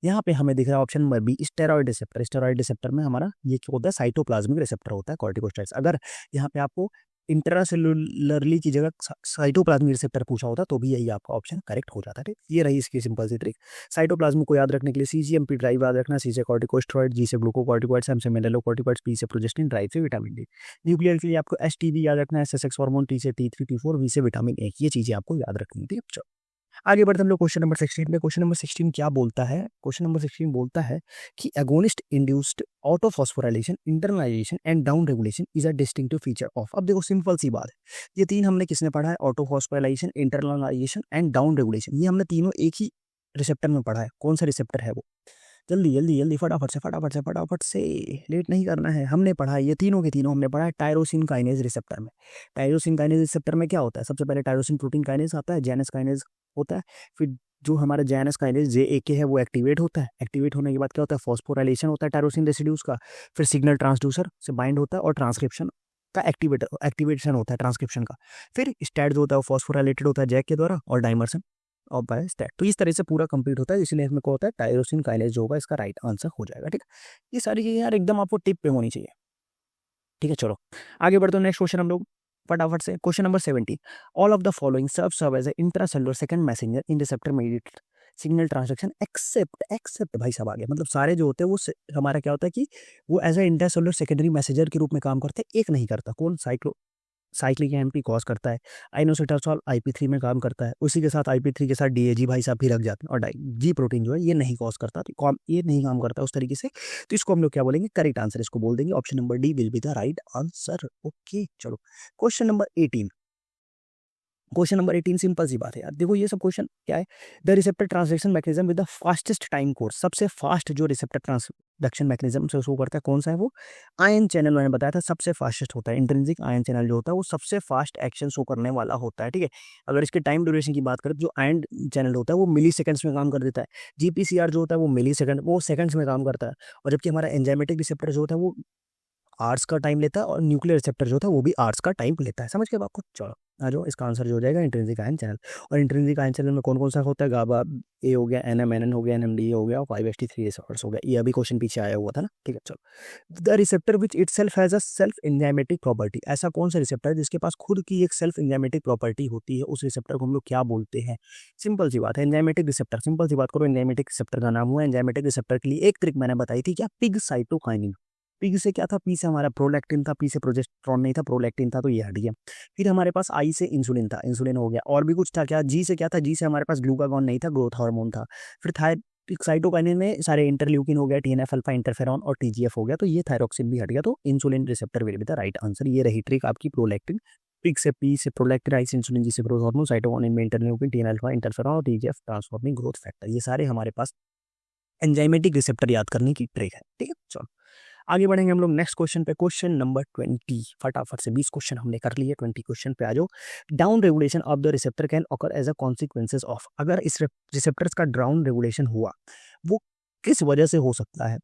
यहाँ पे हमें दिख रहा है option number B, steroid receptor. Steroid receptor में हमारा ये क्या होता है, साइटोप्लाज्मिक रिसेप्टर होता है, कॉर्टिकोस्टेरॉइड्स। अगर यहाँ पे आपको इंट्रासेलुलरली की जगह साइटोप्लाज्मिक रिसेप्टर पूछा होता तो भी यही आपका ऑप्शन करेक्ट हो जाता है, ठीक। ये रही इसकी सिंपल सी ट्रिक। साइटोप्लाज्मिक को याद रखने के लिए सीजीएमपी ड्राइव याद रखना, सी से कॉर्टिकोस्टेरॉइड, जी से ग्लूकोकॉर्टिकॉइड्स, एम से मिनरलोकॉर्टिकॉइड्स, पी से प्रोजेस्टिन, ड्राइव से विटामिन डी। न्यूक्लियर के लिए आपको एसटीवी याद रखना है, एस से सेक्स हार्मोन, टी से T3 T4, वी से विटामिन ए। ये चीजें आपको याद रखनी थी। चलो आगे बढ़ते हम लोग क्वेश्चन नंबर 16 पे। क्वेश्चन नंबर 16 क्या बोलता है, क्वेश्चन नंबर 16 बोलता है कि agonist induced autophosphorylation, internalization and down regulation is a distinctive feature of. अब देखो सिंपल सी बात है, ये तीन हमने किसने पढ़ा है, ऑटोफॉस्फोराइलेशन, इंटरनलाइजेशन एंड डाउन रेगुलेशन, ये हमने तीनों एक ही रिसेप्टर में पढ़ा है। कौन सा रिसेप्टर है वो, जल्दी जल्दी जल्दी फटाफट से लेट नहीं करना है। हमने पढ़ा है ये तीनों के तीनों हमने पढ़ा है टायरोसिन काइनेज रिसेप्टर में। टायरोसिन काइनेज रिसेप्टर में क्या होता है, सबसे पहले टायरोसिन प्रोटीन काइनेज आता है, जेनस काइनेज होता है, फिर जो हमारा जेनस काइनेज JAK है वो एक्टिवेट होता है। एक्टिवेट होने के बाद क्या होता है, फॉस्फोराइलेशन होता है टायरोसिन रेसिड्यूज का, फिर सिग्नल ट्रांसड्यूसर से बाइंड होता है और ट्रांसक्रिप्शन का एक्टिवेशन होता है ट्रांसक्रिप्शन का। फिर स्टैट जो होता है वो फॉस्फोराइलेटेड होता है जैक के द्वारा और डाइमर्सन और बाय स्टैट। तो इस तरह से पूरा कंप्लीट होता है, इसलिए इसमें क्या होता है टायरोसिन काइनेज जो होगा इसका राइट आंसर हो जाएगा। ठीक है, ये सारी चीज़ें यार एकदम आपको टिप पे होनी चाहिए। ठीक है, चलो आगे बढ़ते हैं। नेक्स्ट क्वेश्चन हम लोग फटाफट से question number 70। All of the following serve as a intracellular second messenger in receptor mediated signal transduction except भाई साहब आ गया, मतलब सारे जो होते हैं वो हमारा क्या होता है कि वो as a intracellular secondary messenger के रूप में काम करते हैं, एक नहीं करता। कौन? साइक्लिक एमपी कॉज करता है, आइनोसिटासोल आईपी3 में काम करता है, उसी के साथ आईपी3 के साथ डीएजी भाई साहब भी रख जाते हैं, और जी प्रोटीन जो है ये नहीं कॉज करता, तो ये नहीं काम करता उस तरीके से। तो इसको हम लोग क्या बोलेंगे? करेक्ट आंसर इसको बोल देंगे, option number D will be the right answer. Okay चलो question number 18। Question number 18 simple सी बात है यार, देखो ये सब क्वेश्चन क्या है। The receptor transduction mechanism with the fastest time course, सबसे फास्ट जो रिसेप्टर ट्रांसडक्शन मैकेनिज्म से शो करता है कौन सा है? वो आयन चैनल, मैंने बताया था सबसे फास्टेस्ट होता है। इंट्रिंसिक आयन चैनल जो होता है वो सबसे फास्ट एक्शन शो करने वाला होता है। ठीक है, अगर इसके टाइम ड्यूरेशन की बात करें तो जो आयन चैनल होता है वो मिली सेकंड्स में काम कर देता है। जीपीसीआर जो होता है वो मिली सेकंड, वो सेकंड्स में काम करता है। और जबकि हमारा एंजाइमेटिक रिसेप्टर जो होता है वो आर्ट्स का टाइम लेता है, और न्यूक्लियर रिसेप्टर जो था वो भी आर्ट्स का टाइम लेता है। समझ के बात को? चलो आ जाओ, इसका आंसर जो हो जाएगा इंट्रिंसिक आयन चैनल। और इंट्रिंसिक आयन चैनल में कौन कौन सा होता है? गाबा ए हो गया, एनएम हो गया, एनएमडी हो गया, और 5HT3 रिसेप्टर्स हो गया। ये अभी क्वेश्चन पीछे आया हुआ था ना। ठीक है चलो, the receptor which itself has a self enzymatic property, ऐसा कौन सा रिसेप्टर है जिसके पास खुद की एक सेल्फ एंजाइमेटिक प्रॉपर्टी होती है? उस रिसेप्टर को हम लोग क्या बोलते हैं? सिंपल सी बात है, एंजाइमेटिक रिसेप्टर। सिंपल सी बात करो, एंजाइमेटिक रिसेप्टर का नाम हुआ। एंजाइमेटिक रिसेप्टर के लिए एक ट्रिक मैंने बताई थी, क्या? Pig cytokinin. पी से क्या था? पी से हमारा प्रोलैक्टिन था, पी से प्रोजेस्टेरॉन नहीं था, प्रोलैक्टिन था, तो ये हट गया। फिर हमारे पास आई से इंसुलिन था, इंसुलिन हो गया। और भी कुछ था क्या? जी से क्या था? जी से हमारे पास ग्लूकागॉन नहीं था, ग्रोथ हार्मोन था। फिर साइटोकाइनिन में सारे इंटरल्यूकिन हो गया, टीएनएफ अल्फा, इंटरफेरॉन और टीजीएफ हो गया, तो ये थायरोक्सिन भी हट गया। तो insulin receptor will be the right answer. ये रही ट्रिक आपकी प्रोलैक्टिन। पिग से पी से प्रोलैक्टिन, आई से इंसुलिन, जी से ग्रोथ हार्मोन, साइटोकाइनिन में इंटरल्यूकिन, टीएनएफ अल्फा, इंटरफेरॉन और टीजीएफ ट्रांसफॉर्मिंग ग्रोथ फैक्टर, ये सारे हमारे पास एंजाइमेटिक रिसेप्टर याद करने की ट्रिक है। ठीक है चलो आगे बढ़ेंगे हम लोग नेक्स्ट क्वेश्चन पे। क्वेश्चन नंबर 20, फटाफट से 20 क्वेश्चन हमने कर लिए, 20 क्वेश्चन पे आ जाओ। Down regulation of the receptor can occur as a consequences of, अगर इस रिसेप्टर्स का डाउन रेगुलेशन हुआ वो किस वजह से हो सकता है?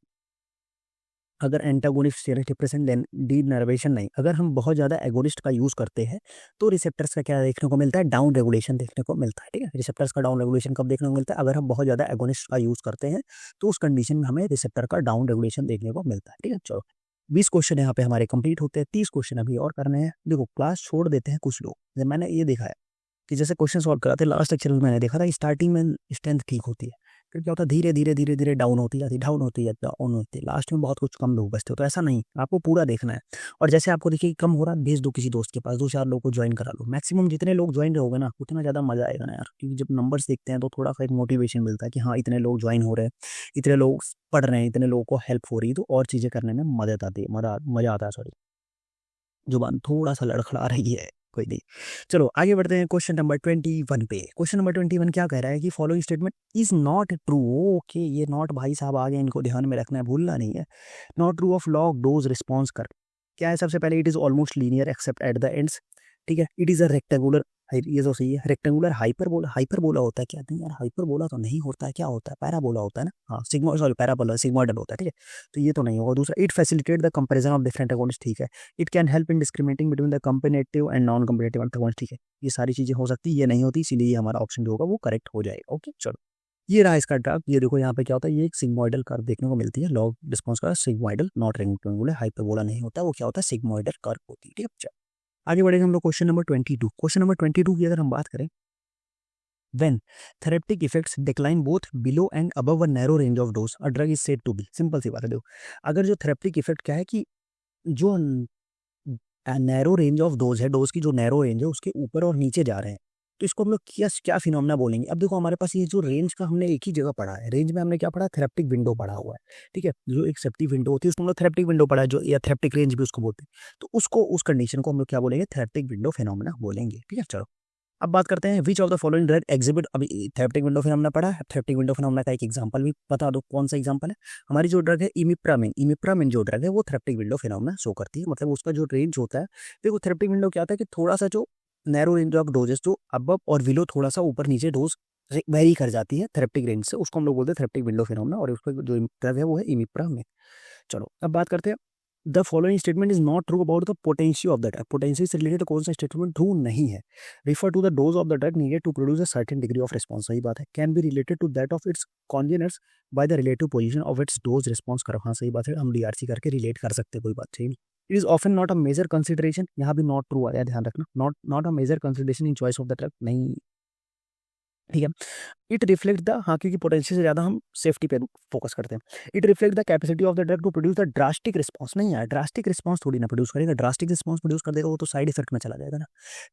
अगर antagonist steric depression then denervation नहीं, अगर हम बहुत ज़्यादा एगोनिस्ट का यूज़ करते हैं तो रिसेप्टर्स का क्या देखने को मिलता है? डाउन रेगुलेशन देखने को मिलता है। ठीक है, रिसेप्टर्स का डाउन रेगुलेशन कब देखने को मिलता है? अगर हम बहुत ज़्यादा एगोनिस्ट का यूज़ करते हैं तो उस कंडीशन में हमें रिसेप्टर का डाउन रेगुलेशन देखने को मिलता है। ठीक है चलो 20 क्वेश्चन यहाँ पे हमारे कंप्लीट होते हैं, 30 क्वेश्चन अभी और करने हैं। देखो क्लास छोड़ देते हैं कुछ लोग, जब मैंने ये देखा है कि जैसे क्वेश्चन सॉल्व कराते लास्ट लेक्चर में मैंने देखा था स्टार्टिंग में स्ट्रेंथ ठीक होती है, फिर क्या होता है धीरे धीरे धीरे धीरे डाउन होती जाती, डाउन होती जाती, डाउन होती है, लास्ट में बहुत कुछ कम लोग बचते हो। तो ऐसा नहीं, आपको पूरा देखना है। और जैसे आपको देखिए कम हो रहा है, भेज दो किसी दोस्त के पास, 2-4 लोग को ज्वाइन करा लो। मैक्सिमम जितने लोग ज्वाइन रहोगे ना उतना ज़्यादा मजा आएगा ना यार, क्योंकि जब नंबर्स देखते हैं तो थोड़ा सा एक मोटिवेशन मिलता है कि हाँ इतने लोग ज्वाइन हो रहे हैं, इतने लोग पढ़ रहे हैं, इतने लोगों को हेल्प हो रही है, तो और चीज़ें करने में मदद आती है, मजा आता है। सॉरी जुबान थोड़ा सा लड़खड़ा रही है, कोई नहीं। चलो आगे बढ़ते हैं क्वेश्चन नंबर 21 पे। क्वेश्चन नंबर 21 क्या कह रहा है कि following statement is not true. Okay, ये नॉट भाई साहब आ गए, इनको ध्यान में रखना है, भूलना नहीं है। Not true of log dose response कर, क्या है? सबसे पहले it is almost linear accept at the ends. ठीक है, इट इज अ रेक्टेंगुलर, ये तो सही है। रेक्टेंगुलर हाइपरबोला, हाइपरबोला होता है क्या? नहीं यार, हाइपरबोला तो नहीं होता है, क्या होता है? पैराबोला होता है ना। हाँ सिग्मा, सॉरी पैराबोला सिग्मोइडल होता है। ठीक है, तो ये तो नहीं होगा। दूसरा it facilitate the comparison of different accounts, ठीक है। It can help in discriminating between the comparative and non comparative accounts, ठीक है। ये सारी चीजें हो सकती है, ये नहीं होती, इसीलिए ये हमारा ऑप्शन जो होगा वो करेक्ट हो जाएगा। ओके चलो ये रहा इसका ड्राफ्ट। ये देखो यहाँ पे क्या होता है, ये एक सिग्मोइडल कर्व देखने को मिलती है, लॉग रिस्पॉन्स का सिग्मोइडल, नॉट रेक्टेंगुलर। हाइपरबोला नहीं होता, वो क्या होता है? सिग्मोइडल कर्व होती है। ठीक है चलो आगे बढ़ेंगे हम लोग क्वेश्चन नंबर 22। क्वेश्चन नंबर 22 की अगर हम बात करें, when therapeutic effects decline both below and above a narrow range of dose a drug is said to be. Simple सी बात है, देखो अगर जो थेरेप्टिक इफेक्ट क्या है कि जो नैरो रेंज ऑफ डोज है, डोज की जो नैरो रेंज है उसके ऊपर और नीचे जा रहे हैं, तो इसको हम लोग क्या क्या फिनोमेना बोलेंगे? अब देखो हमारे पास ये जो रेंज का हमने एक ही जगह पढ़ा है, रेंज में हमने क्या पढ़ा? थेरेप्टिक विंडो पढ़ा हुआ है। ठीक है, जो एक सेफ्टी विंडो होती है उसको हम लोग थेरेप्टिक विंडो पढ़ा है, जो या थेरेप्टिक रेंज भी उसको बोलते हैं। तो उसको, उस कंडीशन को हम लोग क्या बोलेंगे? थेरेप्टिक विंडो फिनोमेना बोलेंगे। ठीक है चलो अब बात करते हैं विच of the following drug exhibit. अभी थेरेप्टिक विंडो फिनोमेना पढ़ा है, थेरेप्टिक विंडो फिनोमेना का एक एग्जांपल भी बता दो, कौन सा एग्जांपल है? हमारी जो ड्रग है इमिप्रामिन, इमिप्रामिन जो ड्रग है वो थेरेप्टिक विंडो फिनोमेना शो करती है, मतलब उसका जो रेंज होता है। देखो थेरेप्टिक विंडो क्या होता है कि थोड़ा सा जो नैरो रेंज ऑफ डोजेस, जो अबव और बिलो थोड़ा सा ऊपर नीचे डोज वेरी कर जाती है थेरेप्टिक रेंज से, उसको हम लोग बोलते हैं थेरेप्टिक विंडो फिनोमेना, और उसका जो ड्रग है वो है इमिप्रामिन। चलो अब बात करते हैं the following statement is not true about the potential of the drug. Potential से रिलेटेड कौन सा स्टेटमेंट ट्रू नहीं है? Refer to the dose of the drug needed to produce a certain degree of response, सही बात है। Can be related to that of its congeners by the relative position of its dose response करो, हाँ सही बात है, हम DRC करके रिलेट कर सकते हैं, कोई बात सही। It is often not a major consideration, यहाँ भी नॉट ट्रू आया, ध्यान रखना, not a major consideration in choice of the drug, नहीं, ठीक है। इट रिफ्लेक्ट द, हाँ क्योंकि पोटेंशियल से ज़्यादा हम सेफ्टी पे फोकस करते हैं। It reflect the capacity of the drug to produce the drastic response, नहीं यार ड्रास्टिक रिस्पॉन्स थोड़ी ना प्रोड्यूस करेगा, ड्रास्टिक रिस्पॉन्स प्रोड्यूस कर देगा वो तो साइड इफेक्ट में चला जाएगा ना।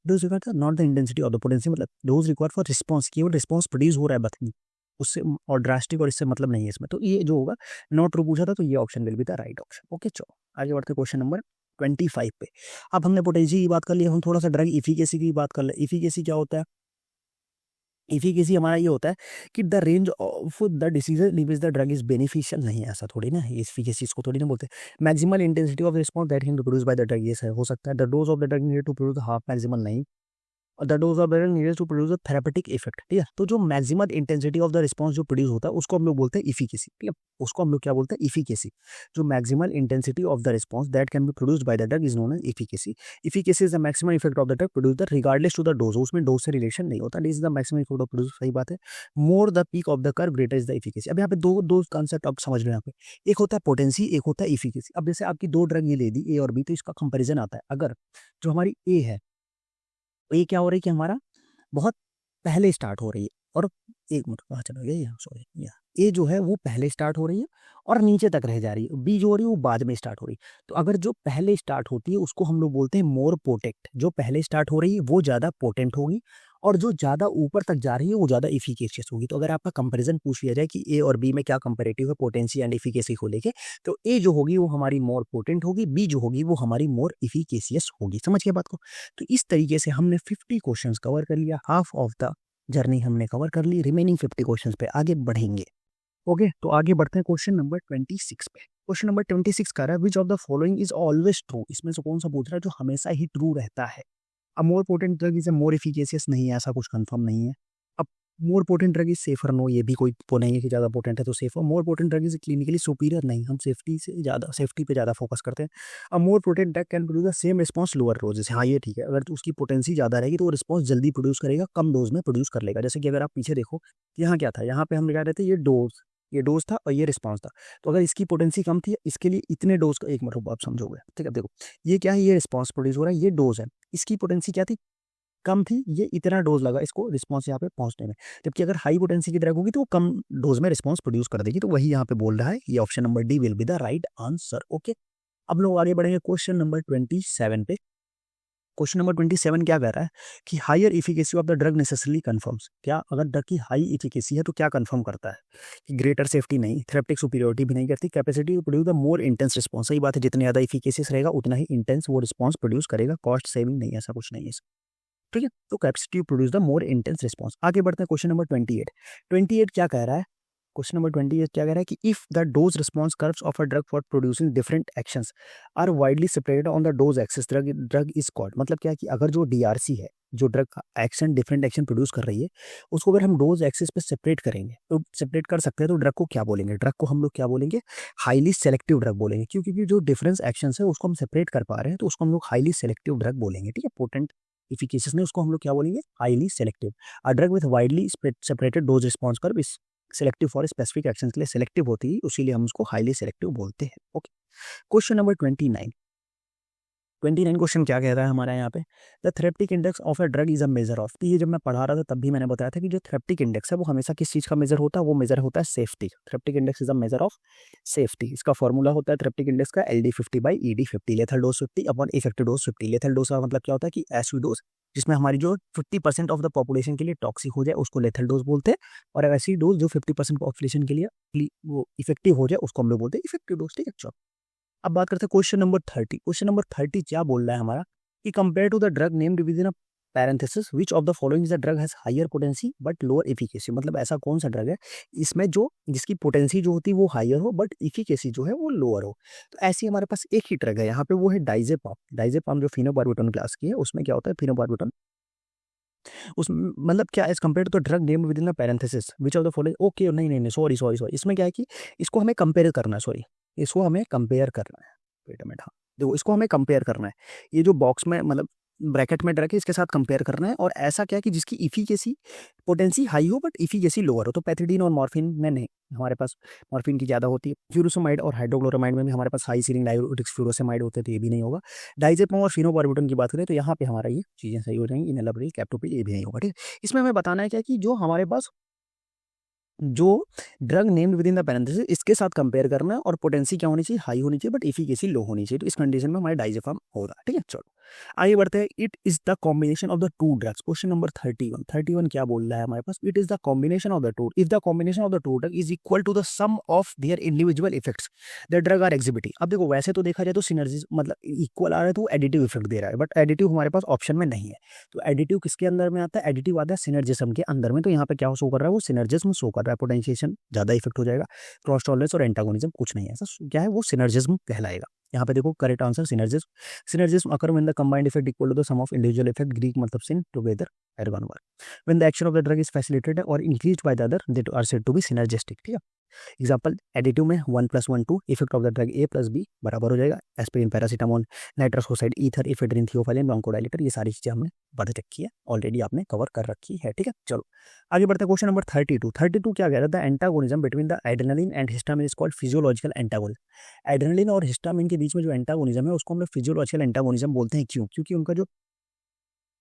Dose require not the intensity of the potential, मतलब डोज रिक्वायर फॉर रिस्पॉन्स, केवल रिस्पॉन्स प्रोड्यूस हो रहा है बस, उससे और ड्रास्टिक और इससे मतलब नहीं है इसमें, तो ये जो होगा नॉट ट्रू पूछा था तो ये option will be the right option. Okay चलो आगे बढ़ते क्वेश्चन नंबर 25 पे। अब हमने पोटेंशियल की बात कर ली, हम थोड़ा सा ड्रग इफिकेसी की बात कर ले। इफिकेसी क्या होता है? इफिकेसी हमारा ये होता है कि the range of the disease in the drug is beneficial, नहीं ऐसा थोड़ी ना, इफिकेसी इसको थोड़ी ना बोलते। Maximal intensity of response that can be produce by the drug, ये हो सकता है। The dose of the drug needed to produce half, maximal नहीं। The dose of the drug needed to produce a therapeutic effect, ठीक है। तो जो maximum intensity of the response जो प्रोड्यूस होता है उसको हम लोग बोलते हैं इफिकेसी, ठीक है, उसको हम लोग क्या बोलते हैं? इफिकेसी। जो maximal intensity of the response that can be produced by the drug is known as efficacy. Efficacy is the maximum effect of the drug produced regardless to the dose, उसमें डोज से relation नहीं होता, this is the maximum effect of produce, सही बात है। More the peak of the curve greater is the efficacy. अब यहाँ पे दो दो कंसेप्ट आप समझ लो, यहाँ पे एक होता है पोटेंसी, एक होता है इफिकेसी। अब जैसे आपकी दो ड्रग ये ले दी ए और बी, तो इसका कंपेरिजन आता है। अगर जो हमारी ए है, ये क्या हो रही है कि हमारा बहुत पहले स्टार्ट हो रही है, और एक मिनट कहाँ चला गया, यहाँ सॉरी, यहाँ ए जो है वो पहले स्टार्ट हो रही है और नीचे तक रह जा रही है, बी जो हो रही है वो बाद में स्टार्ट हो रही है। तो अगर जो पहले स्टार्ट होती है उसको हम लोग बोलते हैं मोर पोटेंट, जो पहले स्टार्ट हो रही है वो ज़्यादा पोटेंट होगी, और जो ज़्यादा ऊपर तक जा रही है वो ज़्यादा इफिकेशियस होगी। तो अगर आपका कंपैरिजन पूछ लिया जाए कि ए और बी में क्या कंपैरेटिव है पोटेंसी एंड इफिकेसी को लेके, तो ए जो होगी वो हमारी मोर पोटेंट होगी, बी जो होगी वो हमारी मोर इफिकेशियस होगी। समझ गए बात को? तो इस तरीके से हमने 50 क्वेश्चंस कवर कर लिया, हाफ ऑफ द जर्नी हमने कवर कर ली, रिमेनिंग 50 क्वेश्चंस पे आगे बढ़ेंगे। ओके तो आगे बढ़ते हैं क्वेश्चन नंबर 26 पे। क्वेश्चन नंबर 26 कह रहा है which of the following is always true, इसमें से कौन सा पूछ रहा है जो हमेशा ही ट्रू रहता है? अब more potent drug is more efficacious, नहीं है, ऐसा कुछ कंफर्म नहीं है। अब more potent drug is safer, no, ये भी कोई वो नहीं है कि ज़्यादा पोटेंट है तो सेफ हो। मोर potent drug is clinically superior, नहीं, हम सेफ्टी पे ज़्यादा फोकस करते हैं। अब more potent drug can produce the same response lower doses, हाँ ये ठीक है, अगर उसकी पोटेंसी ज़्यादा रहेगी तो वो रिस्पॉन्स जल्दी प्रोड्यूस करेगा, कम डोज में प्रोड्यूस कर लेगा। जैसे कि अगर आप पीछे देखो, यहाँ क्या था, यहाँ पे हम लगा रहे थे ये डोज था और ये रिस्पॉन्स था। तो अगर इसकी पोटेंसी कम थी, इसके लिए इतने डोज का, एक मिनट आप समझोगे, ठीक है। देखो ये क्या है, ये रिस्पॉन्स प्रोड्यूस हो रहा है, ये डोज है, इसकी पोटेंसी क्या थी, कम थी, ये इतना डोज लगा इसको रिस्पॉन्स यहाँ पे पहुंचने में। जबकि अगर हाई पोटेंसी की ड्रग होगी तो वो कम डोज में रिस्पॉन्स प्रोड्यूस कर देगी, तो वही यहाँ पे बोल रहा है, ये option number D will be the right answer. Okay अब लोग आगे बढ़ेंगे क्वेश्चन नंबर 27 पे। क्वेश्चन नंबर 27 क्या कह रहा है कि higher efficacy of the drug necessarily confirms, क्या अगर ड्रग की हाई इफिकेसी है तो क्या कंफर्म करता है कि ग्रेटर सेफ्टी नहीं, थेरेपेटिक सुपीरियरिटी भी नहीं करती, capacity to produce the more intense response, सही बात है, जितने ज़्यादा इफिकेसियस रहेगा उतना ही इंटेंस वो रिस्पॉन्स प्रोड्यूस करेगा, कॉस्ट सेविंग नहीं, ऐसा कुछ नहीं है, ठीक है। तो capacity produce the more intense response. आगे बढ़ते हैं क्वेश्चन नंबर 28 क्या कह रहा है, क्वेश्चन नंबर 28 क्या कह रहा है कि if the dose response curves of a drug for producing different actions are widely separated on the dose axis, drug is called, मतलब क्या है कि अगर जो डीआरसी है, जो drug action different action produce कर रही है, उसको अगर हम डोज एक्सिस पे सेपरेट करेंगे तो सेपरेट कर सकते हैं, तो ड्रग को क्या बोलेंगे, ड्रग को हम लोग क्या बोलेंगे, हाईली सेलेक्टिव ड्रग बोलेंगे, क्योंकि जो डिफरेंस एक्शन है उसको हम सेपरेट कर पा रहे हैं तो उसको हम लोग हाईली सेलेक्टिव ड्रग बोलेंगे, ठीक है। पोटेंट इफिकेशियस ने उसको हम लोग क्या बोलेंगे, highly selective. A drug with widely separated dose response curve is selective for specific action के लिए सेलेक्टिव होती है, उसीलिए हम उसको हाईली सेलेक्टिव बोलते हैं। ओके क्वेश्चन नंबर 29 क्वेश्चन क्या कह रहा है हमारा यहाँ पे, the therapeutic index of a drug is a measure of, तो ये जब मैं पढ़ा रहा था तब भी मैंने बताया था कि जो थेरेप्टिक इंडेक्स है वो हमेशा किस चीज़ का मेजर होता है, वो मेजर होता है safety. Therapeutic index is a measure of safety, इसका फॉर्मूला होता है थेरेप्टिक इंडेक्स का LD50/ED50, lethal dose 50 upon effective dose 50। Lethal dose का मतलब क्या होता है कि ऐसी डोज जिसमें हमारी जो 50% ऑफ द पॉपुलेशन के लिए टॉक्सिक हो जाए उसको लेथल डोज बोलते हैं, और ऐसी डोज जो 50% पॉपुलेशन के लिए वो इफेक्टिव हो जाए उसको हम लोग बोलते हैं इफेक्टिव डोज, ठीक है। चलो अब बात करते हैं क्वेश्चन नंबर 30। क्वेश्चन नंबर 30 क्या बोल रहा है हमारा कि compare to the drug named with in a parenthesis which of the following is the drug has higher potency but lower efficacy, मतलब ऐसा कौन सा ड्रग है इसमें जो जिसकी पोटेंसी जो होती है वो हायर हो बट एफिकेसी जो है वो लोअर हो। तो ऐसी हमारे पास एक ही ड्रग है यहाँ पे, वो है डाइजेपाम। डाइजेपाम जो फिनोबार्बिटॉन क्लास की है, उसमें क्या होता है फिनोबार्बिटॉन, उस मतलब क्या as compare to the drug named with in the parenthesis which of the following, okay नहीं नहीं नहीं सॉरी, इसमें क्या है कि इसको हमें कंपेयर करना है, सॉरी इसको हमें कंपेयर करना है। वेट अ मिनट, हाँ देखो इसको हमें कंपेयर करना है, ये जो बॉक्स में मतलब ब्रैकेट में रखे इसके साथ कंपेयर करना है, और ऐसा क्या कि जिसकी इफिकेसी पोटेंसी हाई हो बट इफिकेसी लोअर हो। तो पैथिडीन और मॉर्फिन में नहीं, हमारे पास मॉर्फिन की ज़्यादा होती है। फ्यूरोसेमाइड और हाइड्रोक्लोरामाइड में भी हमारे पास हाई सीरिंग डायरेटिक्स फ्यूरोसेमाइड होते हैं, तो ये भी नहीं होगा। डाइजेपम और फिनोबार्बिटन की बात करें तो यहाँ पे हमारा ये चीज़ें सही हो जाएंगी। इनएलाब्रिल, कैप्टोप्रिल ये भी नहीं होगा, ठीक है। इसमें हमें बताना है क्या कि जो हमारे पास जो drug named with in the parenthesis इसके साथ कंपेयर करना है, और पोटेंसी क्या होनी चाहिए, हाई होनी चाहिए बट इफिकेसी लो होनी चाहिए। तो इस कंडीशन में हमारे डाइजेफार्म होगा, ठीक है। चलो आगे बढ़ते हैं। It is the combination of the two drugs, question number 31 क्या बोल रहा है हमारे पास, it is the combination of the two, if the combination of the two drug is equal to the sum of their individual effects the drug are exhibiting. अब देखो वैसे तो देखा जाए तो सिनर्जी मतलब इक्वल आ रहा है तो एडिटिव इफेक्ट दे रहा है, बट एडिटिव हमारे पास ऑप्शन में नहीं है। तो एडिटिव किसके अंदर में आता है, एडिटिव आता है सिनर्जिज्म के अंदर में। तो यहाँ पे क्या शो कर रहा है, वो सिनर्जिज्म शो कर रहा है। पोटेंशिएशन ज्यादा इफेक्ट हो जाएगा, क्रॉस टॉलरेंस और एंटागोनिज्म कुछ नहीं है, ऐसा क्या है वो सिनर्जिज्म कहलाएगा। यहाँ पे देखो correct answer synergism. Synergism occur when the combined effect equal to the sum of individual effect, Greek मतलब syn together ergon work, when the action of the drug is facilitated और increased by the other they are said to be synergistic, ठीक है। Example additive में 1+1 2 effect of the drug A plus B बराबर हो जाएगा aspirin, paracetamol, nitrous oxide, ether, ephedrine, theophylline, bronchodilator. ये सारी चीजें हमने पढ़ रखी है ऑलरेडी, आपने कवर कर रखी है, ठीक है। चलो आगे बढ़ते हैं। क्वेश्चन नंबर 32 क्या कह रहा था, antagonism between the adrenaline and histamine is called physiological antagonism. Adrenaline और हिस्टामिन के बीच में जो एंटागोनिज्म है उसको हम लोग फिजियोलॉजिकल एंटागोनिज्म बोलते हैं। क्यों? क्योंकि उनका जो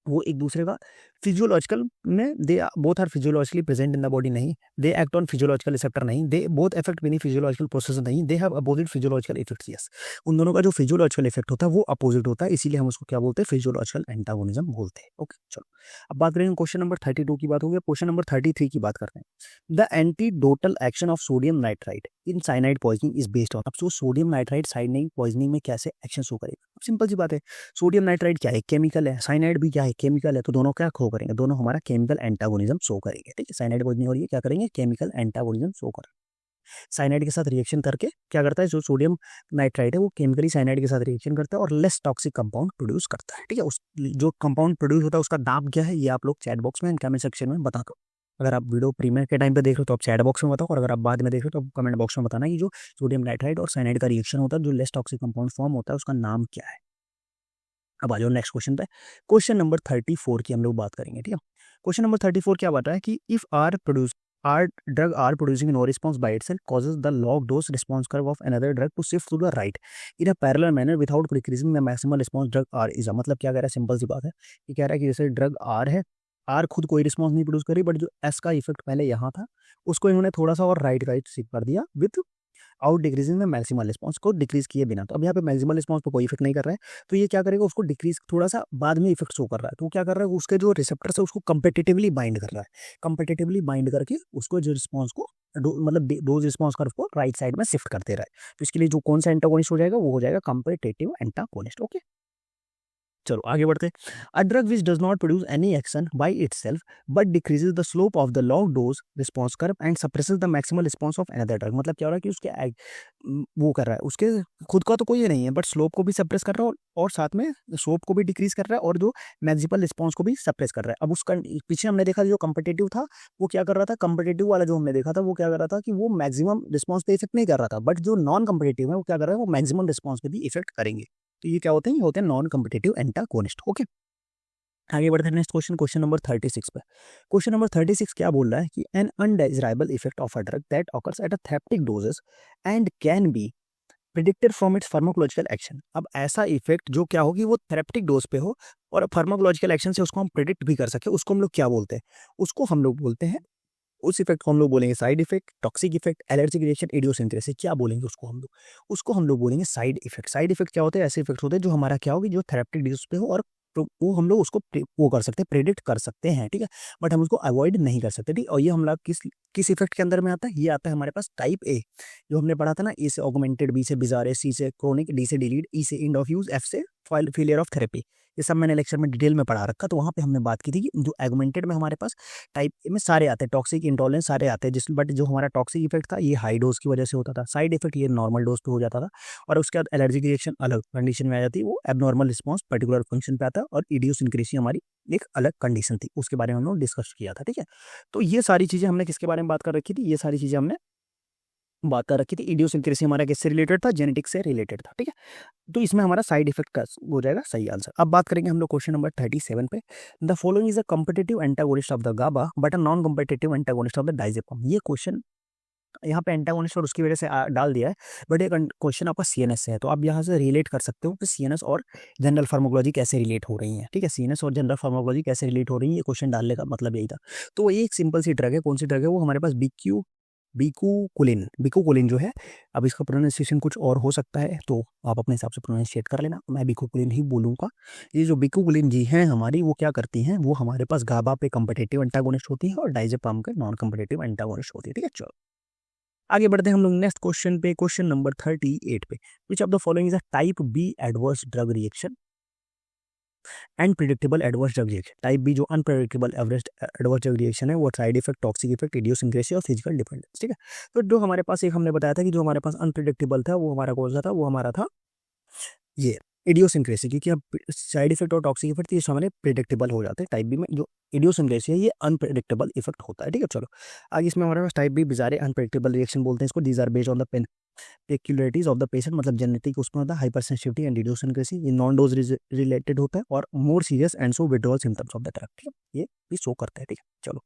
वो एक दूसरे का फिजियोलॉजिकल में they both are physiologically present in the body, नहीं they act on physiological receptor, नहीं they both effect many physiological process, नहीं they have opposite physiological effects, yes उन दोनों का जो फिजियोलॉजिकल इफेक्ट होता है वो अपोजिट होता है, इसीलिए हम उसको क्या बोलते हैं, फिजियोलॉजिकल एंटागोनिज्म बोलते हैं। ओके चलो अब बात करेंगे क्वेश्चन नंबर 32 की बात होगी, क्वेश्चन नंबर 33 की बात करते हैं। The antidotal action of sodium nitrite in cyanide poisoning is based on, अब जो सोडियम नाइट्राइट साइनाइड पॉइजनिंग में कैसे एक्शन शो करेगा, सिंपल सी बात है, सोडियम नाइट्राइट क्या है, केमिकल है, साइनाइड भी क्या है, केमिकल है, तो दोनों क्या शो करेंगे, दोनों हमारा केमिकल एंटागोनिज्म शो करेंगे, ठीक है। साइनाइड पॉइजनिंग और ये क्या करेंगे, केमिकल एंटागोनिज्म शो करेंगे। साइनाइड के साथ रिएक्शन करके क्या करता है, जो सोडियम नाइट्राइट है वो केमिकली साइनाइड के साथ रिएक्शन करता है और लेस टॉक्सिक कंपाउंड प्रोड्यूस करता है, ठीक है। उस जो कंपाउंड प्रोड्यूस होता है उसका नाम क्या है, ये आप लोग चैट बॉक्स में एंड कमेंट सेक्शन में बता दो। अगर आप वीडियो प्रीमियर के टाइम पे देख रहे हो तो आप चैट बॉक्स में बताओ, और अगर आप बाद में देख रहे हो तो कमेंट बॉक्स में बताना कि जो सोडियम नाइट्राइट और साइनाइड का रिएक्शन होता है जो लेस टॉक्सिक कंपाउंड फॉर्म होता है उसका नाम क्या है। अब आ जाओ नेक्स्ट क्वेश्चन पे, क्वेश्चन नंबर 34 की हम लोग बात करेंगे, ठीक है। क्वेश्चन नंबर 34 क्या बता है कि if are drug are producing no response by itself causes the log dose response curve of another drug to shift to the right in a parallel manner without decreasing the maximum response drug are is, मतलब क्या कह रहा है, simple सी बात है कि कह रहा है कि जैसे ड्रग आर है, आर खुद कोई रिस्पॉन्स नहीं प्रोड्यूस करी बट जो एस का इफेक्ट पहले यहाँ था उसको इन्होंने थोड़ा सा और राइट शिफ्ट कर दिया विद आउट डिक्रीजिंग में मैक्सिमल रिस्पॉन्स को डिक्रीज किए बिना। तो अब यहाँ पे मैक्सिमल रिस्पॉन्स पर कोई इफेक्ट नहीं कर रहा है, तो ये क्या करेगा, उसको डिक्रीज थोड़ा सा बाद में इफेक्ट शो कर रहा है, तो क्या कर रहा है, उसके जो रिसेप्टर्स है उसको कंपेटिटिवली बाइंड कर रहा है, कंपेटिटिवली बाइंड करके उसको जो रिस्पॉन्स को मतलब डोज रिस्पॉन्स कर्व को राइट साइड में शिफ्ट कर दे रहा है। तो इसके लिए जो कौन सा एंटागोनिस्ट हो जाएगा वो हो जाएगा कंपेटिटिव एंटागोनिस्ट। ओके चलो आगे बढ़ते, a drug which does not produce any action by itself but decreases the slope of the log dose response curve and suppresses the maximal response of another drug, मतलब क्या हो रहा है कि उसके वो कर रहा है, उसके खुद का तो कोई ये नहीं है बट स्लोप को भी सप्रेस कर रहा है और साथ में स्लोप को भी डिक्रीज कर रहा है और जो मैक्सिमल रिस्पॉन्स को भी सप्रेस कर रहा है। अब उसका पीछे हमने देखा जो कंपिटेटिव था वो क्या कर रहा था, कंपिटेटिव वाला जो हमने देखा था वो क्या कर रहा था कि वो मैक्सिमम रिस्पॉन्स पे इफेक्ट नहीं कर रहा था, बट जो नॉन कंपिटेटिव है वो क्या कर रहा है, वो मैक्सिमम रिस्पॉन्स पे भी इफेक्ट करेंगे। तो ये क्या होते हैं, ये होते हैं नॉन कम्पिटिटिव एंटागोनिस्ट। ओके आगे बढ़ते हैं नेक्स्ट क्वेश्चन, क्वेश्चन नंबर 36 पे। क्वेश्चन नंबर 36 क्या बोल रहा है कि an undesirable effect of a drug that occurs at a therapeutic doses and can be predicted from its pharmacological action. अब ऐसा इफेक्ट जो क्या होगी वो थेरेप्यूटिक डोज पे हो और फार्माकोलॉजिकल एक्शन से उसको हम प्रिडिक्ट भी कर सके, उसको हम लोग क्या बोलते हैं, उसको हम लोग बोलते हैं, उस इफेक्ट को हम लोग बोलेंगे side effect, toxic effect, allergic reaction, idiosyncrasy, क्या बोलेंगे उसको हम लोग, उसको हम लोग बोलेंगे साइड इफेक्ट। साइड इफेक्ट क्या होते हैं, ऐसे इफेक्ट होते हैं जो हमारा क्या होगी, जो थेरेप्यूटिक डोज पे हो और वो हम लोग उसको वो कर सकते हैं, प्रेडिक्ट कर सकते हैं, ठीक है, बट हम उसको अवॉइड नहीं कर सकते, ठीक। और ये हम लोग किस इफेक्ट के अंदर में आता है, ये आता है हमारे पास टाइप ए, जो हमने पढ़ा था ना, ए से ऑगमेंटेड, बी से बिजारे, सी से क्रोनिक, डी से डिलीट, ई से एंड ऑफ यूज, एफ से फेलियर ऑफ थेरेपी। ये सब मैंने लेक्चर में डिटेल में पढ़ा रखा, तो वहाँ पे हमने बात की थी कि जो एगमेंटेड में हमारे पास टाइप में सारे आते हैं, टॉक्सिक इंटॉलरेंस सारे आते हैं, जिस बट जो हमारा टॉक्सिक इफेक्ट था ये हाई डोज की वजह से होता था, साइड इफेक्ट ये नॉर्मल डोज पे हो जाता था, और उसके बाद एलर्जिक रिएक्शन अलग कंडीशन में आ जाती है, वो एबनॉर्मल रिस्पॉन्स पर्टिकुलर फंक्शन पे आता है, और इडियोसिंक्रेसी हमारी एक अलग कंडीशन थी, उसके बारे में हम लोग डिस्कस किया था, ठीक है। तो ये सारी चीज़ें हमने किसके बारे में बात कर रखी थी, ये सारी चीज़ें हमने बात कर रखी थी। इडियोसिंक्रेसी हमारा किससे रिलेटेड था, जेनेटिक्स से रिलेटेड था, ठीक है। तो इसमें हमारा साइड इफेक्ट का हो जाएगा सही आंसर। अब बात करेंगे हम लोग क्वेश्चन नंबर 37 पे। The following is a competitive antagonist of the GABA but a non competitive antagonist of the diazepam. ये क्वेश्चन यहाँ पे एंटागोनिस्ट और उसकी वजह से डाल दिया है, बट ये क्वेश्चन आपका सीएनएस से है, तो आप यहाँ से रिलेट कर सकते हो कि सीएनएस और जनरल फार्माकोलॉजी कैसे रिलेट हो रही है, ठीक है। सीएनएस और जनरल फार्माकोलॉजी कैसे रिलेट हो रही है, ये क्वेश्चन डालने का मतलब यही था। तो ये एक सिंपल सी ड्रग है, कौन सी ड्रग है, वो हमारे पास बिकुकुलिन जो है। अब इसका प्रोनाउंसिएशन कुछ और हो सकता है, तो आप अपने हिसाब से प्रोनाउंसिएट कर लेना, मैं बिकुकुलिन ही बोलूँगा। ये जो बिकुकुलिन जी हैं हमारी, वो क्या करती हैं, वो हमारे पास गाबा पे कंपिटिटिव एंटागोनिस्ट होती है और डायजेपाम के नॉन कंपिटिटिव एंटागोनिस्ट होती है, ठीक है। चलो आगे बढ़ते हैं हम लोग नेक्स्ट क्वेश्चन पे, क्वेश्चन नंबर 38 पे। Which of the following is a type B adverse drug reaction and predictable adverse drug reaction. Type B जो अनप्रेडिक्टेबल एडवर्स ड्रग रिएक्शन है, वो side effect, toxic effect, idiosyncrasy और physical dependence, ठीक है। तो जो हमारे पास एक हमने बताया था कि जो हमारे पास अनप्रिडिक्टेबल था, वो हमारा कौन सा था, वो हमारा था ये इडियोसिंक्रेसी, क्योंकि अब साइड इफेक्ट और टॉक्सिक इफेक्ट ये हमारे प्रिडिक्टेबल हो जाते हैं। टाइप बी में जो इडियोसिंक्रेसी है, ये अनप्रिडिक्टेबल इफेक्ट होता है, ठीक है। चलो आगे इसमें हमारे पास type B bizarre unpredictable reaction बोलते हैं इसको। These are based on the peculiarities of the patient, मतलब जेनेटिक उसमें होता है, हाइपर सेंसिटिविटी एंड इडियोसिंक्रेसी। ये नॉन डोज रिलेटेड होता है और more serious and so withdrawal symptoms of the drug, ठीक है। ये भी शो करता है, ठीक है। चलो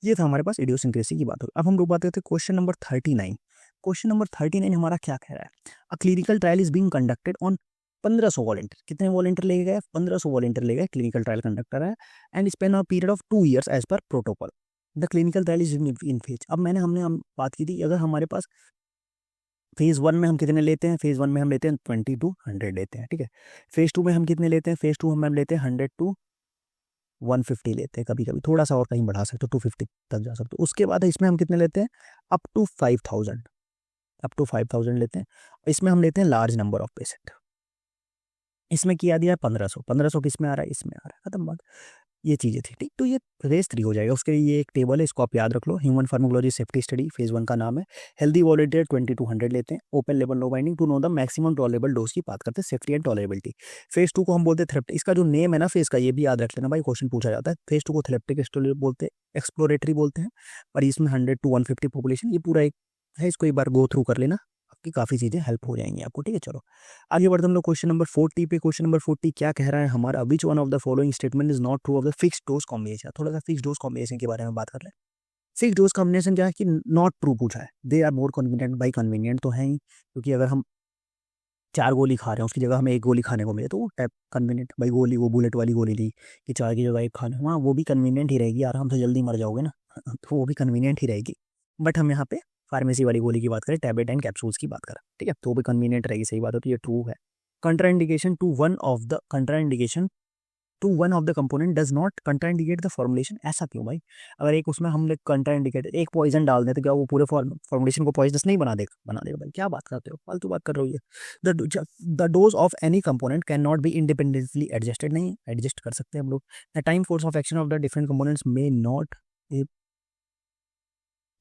ये था हमारे पास इडियोसिंक्रेसी की बात होगी। अब हम लोग बात करते हैं क्वेश्चन नंबर 39। क्वेश्चन नंबर 39 हमारा क्या कह रहा है, a clinical trial is being conducted on 1500 volunteer. कितने वॉलेंटियर ले गए, 1500 वॉलेंटियर ले गए, क्लिनिकल ट्रायल कंडक्ट कर रहा है, and span a period of 2 years as per protocol. The clinical trial is in phase. अब हम बात की थी, अगर हमारे पास फेज 1 में हम कितने लेते हैं, फेज 1 में हम लेते हैं 20 to 100 लेते हैं, ठीक है। फेज 2 में हम कितने लेते हैं, फेज 2 में हम लेते हैं 100 to 150 लेते हैं, कभी कभी थोड़ा सा और कहीं बढ़ा सकते हो, 250 तक जा सकते हो। उसके बाद इसमें हम कितने लेते हैं, अप टू 5000, अप टू 5000 लेते हैं। इसमें हम लेते हैं लार्ज नंबर ऑफ पेशेंट। इसमें किया दिया है 1500, 1500 किस में आ रहा है, इसमें आ रहा है, खत्म बात। ये चीज़ें थी, ठीक। तो ये फेज 3 हो जाएगा, उसके लिए ये एक टेबल है, इसको आप याद रख लो। Human pharmacology safety study phase 1 का नाम है। हेल्दी वॉलेंटियर 20 to 100 लेते हैं। Open label no binding to know the maximum tolerable dose की बात करते हैं, सेफ्टी एंड टॉलरेबिलिटी। फेज 2 को हम बोलते हैं थेरेप्टिक। इसका जो नेम है ना फेज का, ये भी याद रख लेना भाई, क्वेश्चन पूछा जाता है। फेज 2 को थेरेप्टिक स्टडी बोलते हैं, एक्सप्लोरेटरी बोलते हैं, और इसमें 100 to 150 पॉपुलेशन, ये पूरा एक है, इसको एक बार गो थ्रू कर लेना, आपकी काफ़ी चीज़ें हेल्प हो जाएंगी आपको, ठीक है। चलो आगे बढ़ते हम लोग क्वेश्चन नंबर 40 पे। क्वेश्चन नंबर 40 क्या कह रहा है हमारा, which one of the following statement is not true of the fixed dose combination. थोड़ा सा फिक्स्ड डोज कॉम्बिनेशन के बारे में बात कर ले। फिक्स्ड डोज कॉम्बिनेशन क्या है कि नॉट ट्रू पूछा है। दे आर मोर कन्वीनियंट, भाई कन्वीनियंट तो है ही, क्योंकि अगर हम 4 गोली खा रहे हैं, उसकी जगह हमें 1 गोली खाने को मिले, तो वो टाइप कन्वीनियंट। भाई गोली वो बुलेट वाली गोली ली कि 4 की जगह 1 खाना, हाँ वो भी कन्वीनियंट ही रहेगी, आराम से जल्दी मर जाओगे ना तो वो भी कन्वीनियंट ही रहेगी। बट हम यहाँ पे फार्मेसी वाली गोली की बात करें, टैबलेट एंड कैप्सूल्स की बात करें, ठीक है, तो वो भी कन्वीनियंट रहेगी, सही बात है, तो ये ट्रू है। Contraindication to one of the component does not contraindicate the formulation. ऐसा क्यों भाई, अगर एक उसमें हमने कंट्राइंडिकेट, एक पॉइजन डाल दें, तो क्या वो पूरे फॉर्मुलेशन को पॉइजनस नहीं बना देगा, बना देगा भाई, क्या बात करते हो, फालतू बात कर रही है। The dose of any component can not be independently adjusted, नहीं एडजस्ट कर सकते हम लोग। The time force of action of the different components may not,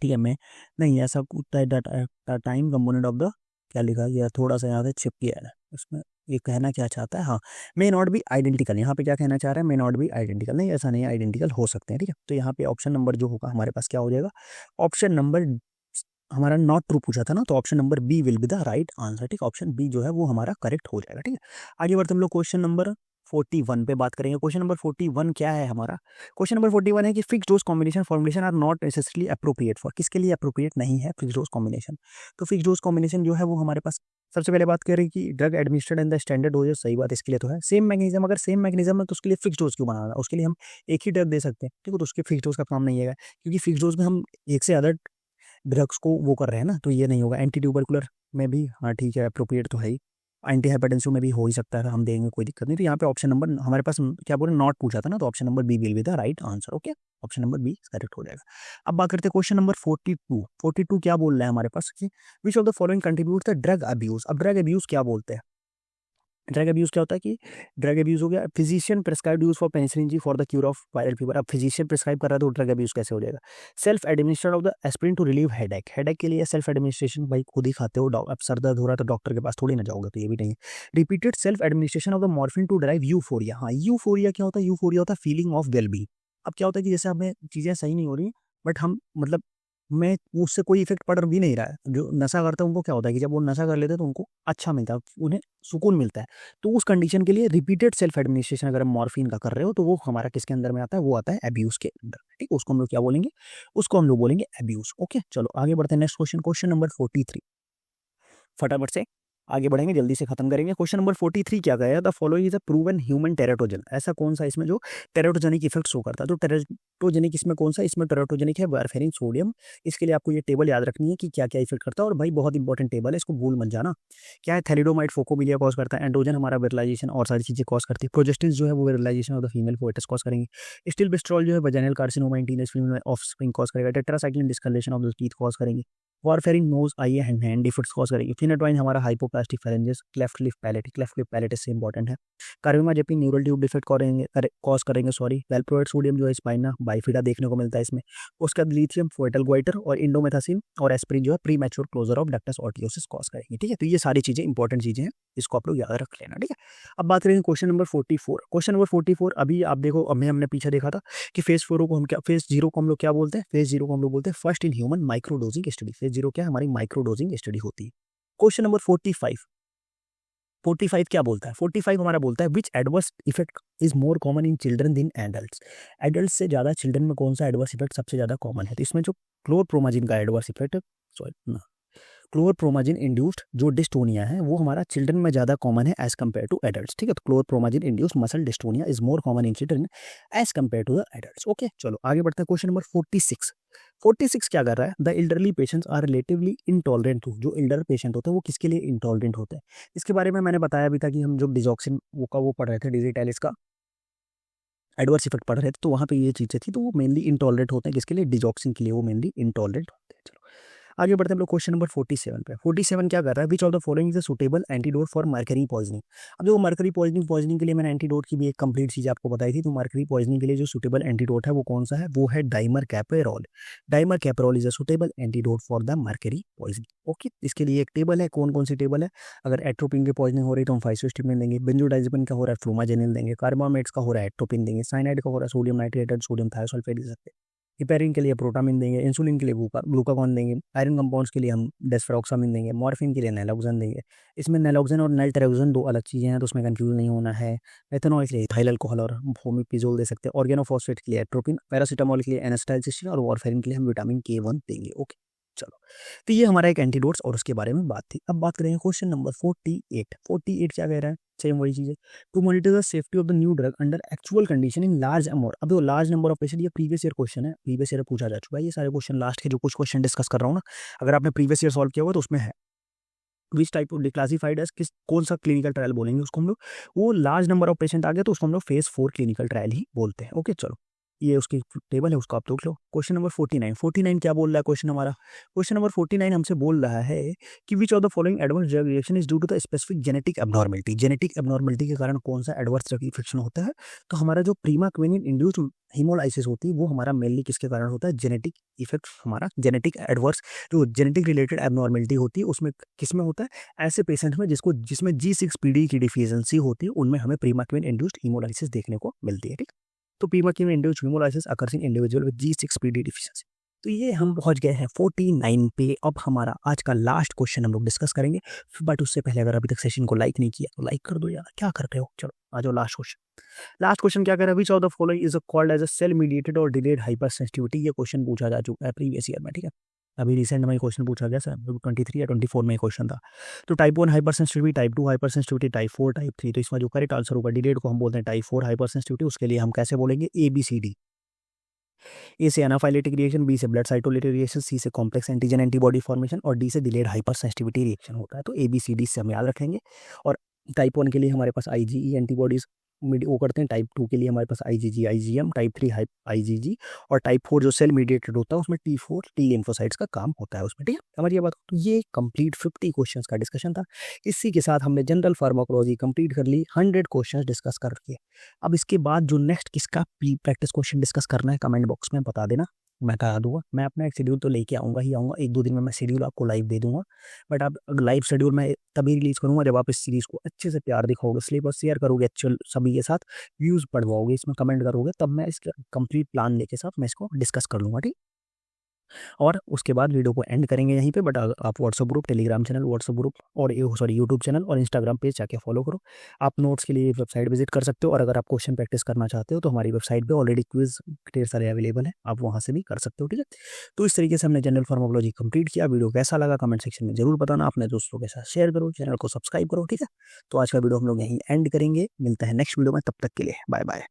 ठीक है, मैं नहीं ऐसा होता है। टाइम कंपोनेंट ऑफ द, क्या लिखा है, थोड़ा सा यहाँ से छिप गया है उसमें, ये कहना क्या चाहता है, हाँ मे नॉट बी आइडेंटिकल। यहाँ पे क्या कहना चाह रहा है, मे नॉट बी आइडेंटिकल, नहीं ऐसा नहीं, आइडेंटिकल हो सकते हैं, ठीक है। तो यहाँ पे ऑप्शन नंबर जो होगा हमारे पास क्या हो जाएगा, ऑप्शन नंबर हमारा नॉट ट्रू पूछा था ना, तो option number B will be the right answer, ठीक है। ऑप्शन बी जो है वो हमारा करेक्ट हो जाएगा, ठीक है। आगे बढ़ते हम लोग क्वेश्चन नंबर 41 पे बात करेंगे। क्वेश्चन नंबर 41 क्या है हमारा, क्वेश्चन नंबर 41 है कि fix dose combination formulation are not necessarily appropriate for. किसके लिए अप्रोप्रिएट नहीं है फिक्स डोज कॉम्बिनेशन, तो फिक्स डोज कॉम्बिनेशन जो है वो हमारे पास, सबसे पहले बात करें कि drug administered in the standard doses, सही बात इसके लिए तो है। सेम मैकेनिज्म, अगर सेम मैकेनिज्म है तो उसके लिए फिक्स डोज क्यों बनाना, उसके लिए हम एक ही ड्रग दे सकते हैं, ठीक है, तो उसके फिक्स डोज का काम नहीं है, क्योंकि फिक्स डोज में हम एक से ज़्यादा ड्रग्स को वो कर रहे हैं ना, तो ये नहीं होगा। एंटी ट्यूबरकुलर में भी हाँ ठीक है, अप्रोप्रिएट तो है ही। एंटी हाइपरटेंसिव में भी हो ही सकता है, हम देंगे, कोई दिक्कत नहीं। तो यहाँ पे ऑप्शन नंबर हमारे पास क्या बोले, नॉट पूछा था ना, तो option number B will be the right answer, okay, option number B correct हो जाएगा। अब बात करते हैं क्वेश्चन नंबर 42। 42 क्या बोल रहा है हमारे पास कि which of the following contribute the drug abuse. अब ड्रग अब्यूज क्या बोलते हैं, ड्रग अब्यूज क्या होता है कि ड्रग अब्यूज हो गया, physician prescribe use for penicillin G for the cure of viral fever. अब फिजिशियन प्रिस्क्राइब कर रहा है तो ड्रग अब्यूज कैसे हो जाएगा। Self administration of the aspirin to relieve headache, headache के लिए सेल्फ एडमिनिस्ट्रेशन, भाई खुद ही खाते हो, अब सर दर्द हो रहा है तो डॉक्टर के पास थोड़ी ना जाओगे, तो ये भी नहीं है। Repeated self administration of the morphine to drive euphoria. हाँ यूफोरिया क्या होता है, यूफोरिया होता है फीलिंग ऑफ वेल बीइंग। अब क्या होता है कि जैसे हमें चीज़ें सही नहीं हो रही, बट हम मतलब मैं उससे कोई इफेक्ट पड़ भी नहीं रहा है। जो नशा करते हैं उनको क्या होता है कि जब वो नशा कर लेते हैं तो उनको अच्छा मिलता है, उन्हें सुकून मिलता है। तो उस कंडीशन के लिए रिपीटेड सेल्फ एडमिनिस्ट्रेशन अगर हम मॉर्फिन का कर रहे हो तो वो हमारा किसके अंदर में आता है, वो आता है एब्यूज के अंदर। ठीक, उसको हम लोग क्या बोलेंगे, उसको हम लोग बोलेंगे एब्यूज। ओके, चलो आगे बढ़ते हैं नेक्स्ट क्वेश्चन, क्वेश्चन नंबर 43। फटाफट से आगे बढ़ेंगे, जल्दी से खत्म करेंगे। क्वेश्चन नंबर 43 क्या कहेगा, the following is a proven human teratogen. ऐसा कौन सा इसमें जो टेराटोजेनिक इफेक्ट शो करता है। तो टेराटोजेनिक इसमें कौन सा, इसमें टेराटोजेनिक है वारफेरिन सोडियम। इसके लिए आपको ये टेबल याद रखनी है कि क्या क्या इफेक्ट करता है, और भाई बहुत इंपॉर्टेंट टेबल है, इसको भूल मत जाना। क्या है, थैलिडोमाइड फोकोबिलिया कॉज करता है, एंड्रोजन हमारा विरलाइजेशन और सारी चीजें कॉज करती है, प्रोजेस्टिन जो है वो virilization of the female foetus cause करेंगे, स्टिल बिस्ट्रॉल जो है vaginal carcinoma in teenage female offspring cause करेगा, tetracycline discoloration of the teeth cause करेंगे, warfarin nose eye hand defects cause करेगी, फिनाटोइन हमारा hypoplastic phalanges cleft lip palate इससे important है, carbamazepine neural tube defect cause करेंगे sorry, valproate sodium जो है spina bifida देखने को मिलता है इसमें, उसका लिथियम फोएटल गोइटर और इंडोमेथासिन और एस्पिरिन जो है premature closure of ductus arteriosus cause करेंगे। ठीक है, तो ये सारी चीजें इंपॉर्टेंट चीजें हैं, इसको आप लोग याद रख लेना। ठीक है, अब बात करेंगे क्वेश्चन नंबर 44। क्वेश्चन नंबर 44 अभी आप देखो, अभी हमने पीछे देखा था कि फेज 4 को हम क्या, फेज 0 को हम लोग क्या बोलते हैं, फेज 0 को हम लोग बोलते हैं first in human microdosing study. Phase 0 क्या है, हमारी माइक्रोडोजिंग स्टडी होती है। क्वेश्चन नंबर 45 क्या बोलता है, 45 हमारा बोलता है which adverse effect is more common in children than adults. Adult से ज्यादा चिल्ड्रन में कौन सा एडवर्स इफेक्ट सबसे ज्यादा कॉमन है। तो इसमें जो क्लोरप्रोमाजिन का एडवर्स इफेक्ट, सॉरी क्लोरप्रोमाजिन इंड्यूस्ड जो डिस्टोनिया है वो हमारा चिल्ड्रन में ज़्यादा कॉमन है एज कम्पेयर टू एडल्ट्स। ठीक है, तो chlorpromazine induced muscle dystonia is more common in children as compare to the adults. Okay, चलो आगे बढ़ते हैं। Question number 46। 46 क्या कर रहा है, the elderly patients are relatively intolerant to. जो एल्डर पेशेंट होते हैं वो किसके लिए इंटॉलरेंट होते हैं। इसके बारे में मैंने बताया भी था कि हम जो डिजॉक्सिन वो पढ़ रहे थे, डिजिटैलिस का एडवर्स इफेक्ट पढ़ रहे थे, तो वहाँ पे ये चीज़ें थी, तो वो मेनली इंटॉलरेंट होते हैं किसके लिए, डिजॉक्सिन के लिए वो मेनली इंटॉलरेंट होते हैं। चलो आगे बढ़ते हैं हम लोग क्वेश्चन नंबर 47 पे। 47 क्या कर रहा है, which of the following is a suitable antidote for mercury poisoning. अब जो मर्करी पॉइजनिंग के लिए मैंने एंटीडोट की भी एक कंप्लीट चीज आपको बताई थी। तो मर्करी पॉइजनिंग के लिए जो सुटेबल एंटीडोट है वो कौन सा है, वो है dimercaprol. Dimercaprol is a suitable antidote for the mercury poisoning. Okay, इसके लिए एक टेबल है, कौन कौन सी टेबल है, अगर एट्रोपिन की पॉइजनिंग हो रही है तो हम फाइसोस्टिमिन देंगे, बेंजोडाइजेपिन का हो रहा है फ्लूमाजेनिल देंगे, कार्बामेट्स का हो रहा है एट्रोपिन देंगे, साइनाइड का हो रहा है सोडियम नाइट्रेट, सोडियम थायोसल्फेट दे सकते हैं, हिपेरिन के लिए प्रोटामिन देंगे, इंसुलिन के लिए ग्लूकागॉन देंगे, आयरन कंपाउंड्स के लिए हम डेस्फेरोक्सामिन देंगे, मॉर्फिन के लिए नैलोक्सन देंगे। इसमें नैलोक्सन और नाइट्रोक्सन दो अलग चीज़ें हैं, तो उसमें कंफ्यूज नहीं होना है। एथेनॉल के लिए इथाइल अल्कोहल और होमिपिजोल दे सकते हैं, ऑर्गेनोफॉस्फेट के लिए एट्रोपिन, पैरासीटामोल के लिए एनास्टाइलसिस्टिन और वारफेरिन के लिए हम विटामिन K1 देंगे। ओके, चलो, तो ये हमारा एक एंटीडोट्स और उसके बारे में बात थी। अब बात करेंगे क्वेश्चन नंबर 48। 48 क्या कह रहा है, सेम वही चीज़ है, to monitor the safety of the new drug under actual condition in large amount. अब वो लार्ज नंबर ऑफ पेशेंट, ये प्रीवियस ईयर क्वेश्चन है, प्रीवियस ईयर पूछा जा चुका है। ये सारे क्वेश्चन लास्ट के जो कुछ क्वेश्चन डिस्कस कर रहा हूँ ना, अगर आपने प्रीवियस ईयर सॉल्व किया हुआ तो उसमें है। Which type of declassified as, किस कौन सा क्लिनिकल ट्रायल बोलेंगे उसको हम लोग, वो लार्ज नंबर ऑफ पेशेंट आ गया तो उसको हम लोग फेज 4 क्लिनिकल ट्रायल ही बोलते हैं। ओके, चलो ये उसकी टेबल है, उसको आप देख लो। Question number 49। 49 क्या बोल रहा है क्वेश्चन हमारा, क्वेश्चन नंबर 49 हमसे बोल रहा है कि which of the following adverse drug reaction is due to the specific genetic abnormality. Genetic abnormality के कारण कौन सा एडवर्स ड्रग इफेक्शन होता है। तो हमारा जो प्रीमा क्विनिन इंड्यूस्ड हीमोलाइसिस होती है वो हमारा मेनली किसके कारण होता है, जेनेटिक इफेक्ट, हमारा जेनेटिक एडवर्स जो जेनेटिक रिलेटेड एबनॉर्मलिटी होती है उसमें किस में होता है, ऐसे पेशेंट में जिसमें G6PD की डिफिशियंसी होती है उनमें हमें प्रीमा क्विन इंड्यूस्ड हीमोलाइसिस देखने को मिलती है। ठीक, तो primaquine induced haemolysis occurs in individual with G6PD deficiency. तो ये हम पहुंच गए हैं 49 पे। अब हमारा आज का लास्ट क्वेश्चन हम लोग डिस्कस करेंगे, बट उससे पहले अगर अभी तक सेशन को लाइक नहीं किया तो लाइक कर दो यार, क्या कर रहे हो। चलो आ जाओ लास्ट क्वेश्चन। लास्ट क्वेश्चन क्या कह रहा है, which of the following is called as a cell mediated और डिलेड हाइपर सेंसिटिविटी। ये क्वेश्चन पूछा जा चुका है प्रीवियस ईयर में। ठीक है, अभी रिसेंट में क्वेश्चन पूछा गया सर, 23 या 24 में क्वेश्चन था। तो type 1 hyper sensitivity, type 2 hyper sensitivity, type 4, type 3। तो इसमें जो करेक्ट आंसर होगा, डिलेड को हम बोलते हैं टाइप 4 हाइपर सेंसिटिविटी। उसके लिए हम कैसे बोलेंगे, ABCD। ए से एनाफाइलेटिक रिएक्शन, बी से ब्लड साइटोलिटिक रिएक्शन, सी से कॉम्प्लेक्स एंटीजन एंटीबॉडी फॉर्मेशन और डी से डिलेड हाइपर सेंसिटिविटी रिएक्शन होता है। तो ABCD से हम याद रखेंगे। और टाइप 1 के लिए हमारे पास IgE एंटीबॉडीज वो करते हैं, टाइप 2 के लिए हमारे पास IgG IgM, टाइप 3 IgG और टाइप 4 जो सेल मीडिएटेड होता है उसमें T4 T लिम्फोसाइट्स का काम होता है उसमें। ठीक है, हमारी ये बात। तो ये कंप्लीट 50 क्वेश्चंस का डिस्कशन था। इसी के साथ हमने जनरल फार्माकोलॉजी कंप्लीट कर ली, 100 क्वेश्चंस डिस्कस करके। अब इसके बाद जो नेक्स्ट किसका प्रैक्टिस क्वेश्चन डिस्कस करना है कमेंट बॉक्स में बता देना, मैं करा दूंगा। मैं अपना एक शेड्यूल तो लेके आऊँगा ही आऊँगा, 1-2 दिन में मैं शेड्यूल आपको लाइव दे दूंगा। बट आप लाइव शेड्यूल मैं तभी रिलीज करूँगा जब आप इस सीरीज़ को अच्छे से प्यार दिखाओगे, सिलेबस शेयर करोगे एक्चुअल सभी के साथ, व्यूज़ पढ़वाओगे, इसमें कमेंट करोगे, तब मैं इसका कंप्लीट प्लान लेके साथ मैं इसको डिस्कस कर लूँगा। ठीक। और उसके बाद वीडियो को एंड करेंगे यहीं पे। बट आप WhatsApp group, Telegram channel, WhatsApp group और यूट्यूब चैनल और इंस्टाग्राम पेज जाके फॉलो करो। आप नोट्स के लिए वेबसाइट विजिट कर सकते हो, और अगर आप क्वेश्चन प्रैक्टिस करना चाहते हो तो हमारी वेबसाइट पे ऑलरेडी क्विज ढेर सारे अवेलेबल है, आप वहाँ से भी कर सकते हो। ठीक है, तो इस तरीके से हमने जनरल फार्माकोलॉजी कंप्लीट किया। वीडियो कैसा लगा कमेंट सेक्शन में जरूर बताना, अपने दोस्तों के साथ शेयर करो, चैनल को सब्सक्राइब करो। ठीक है, तो आज का वीडियो हम लोग यहीं एंड करेंगे, मिलते हैं नेक्स्ट वीडियो में, तब तक के लिए बाय बाय।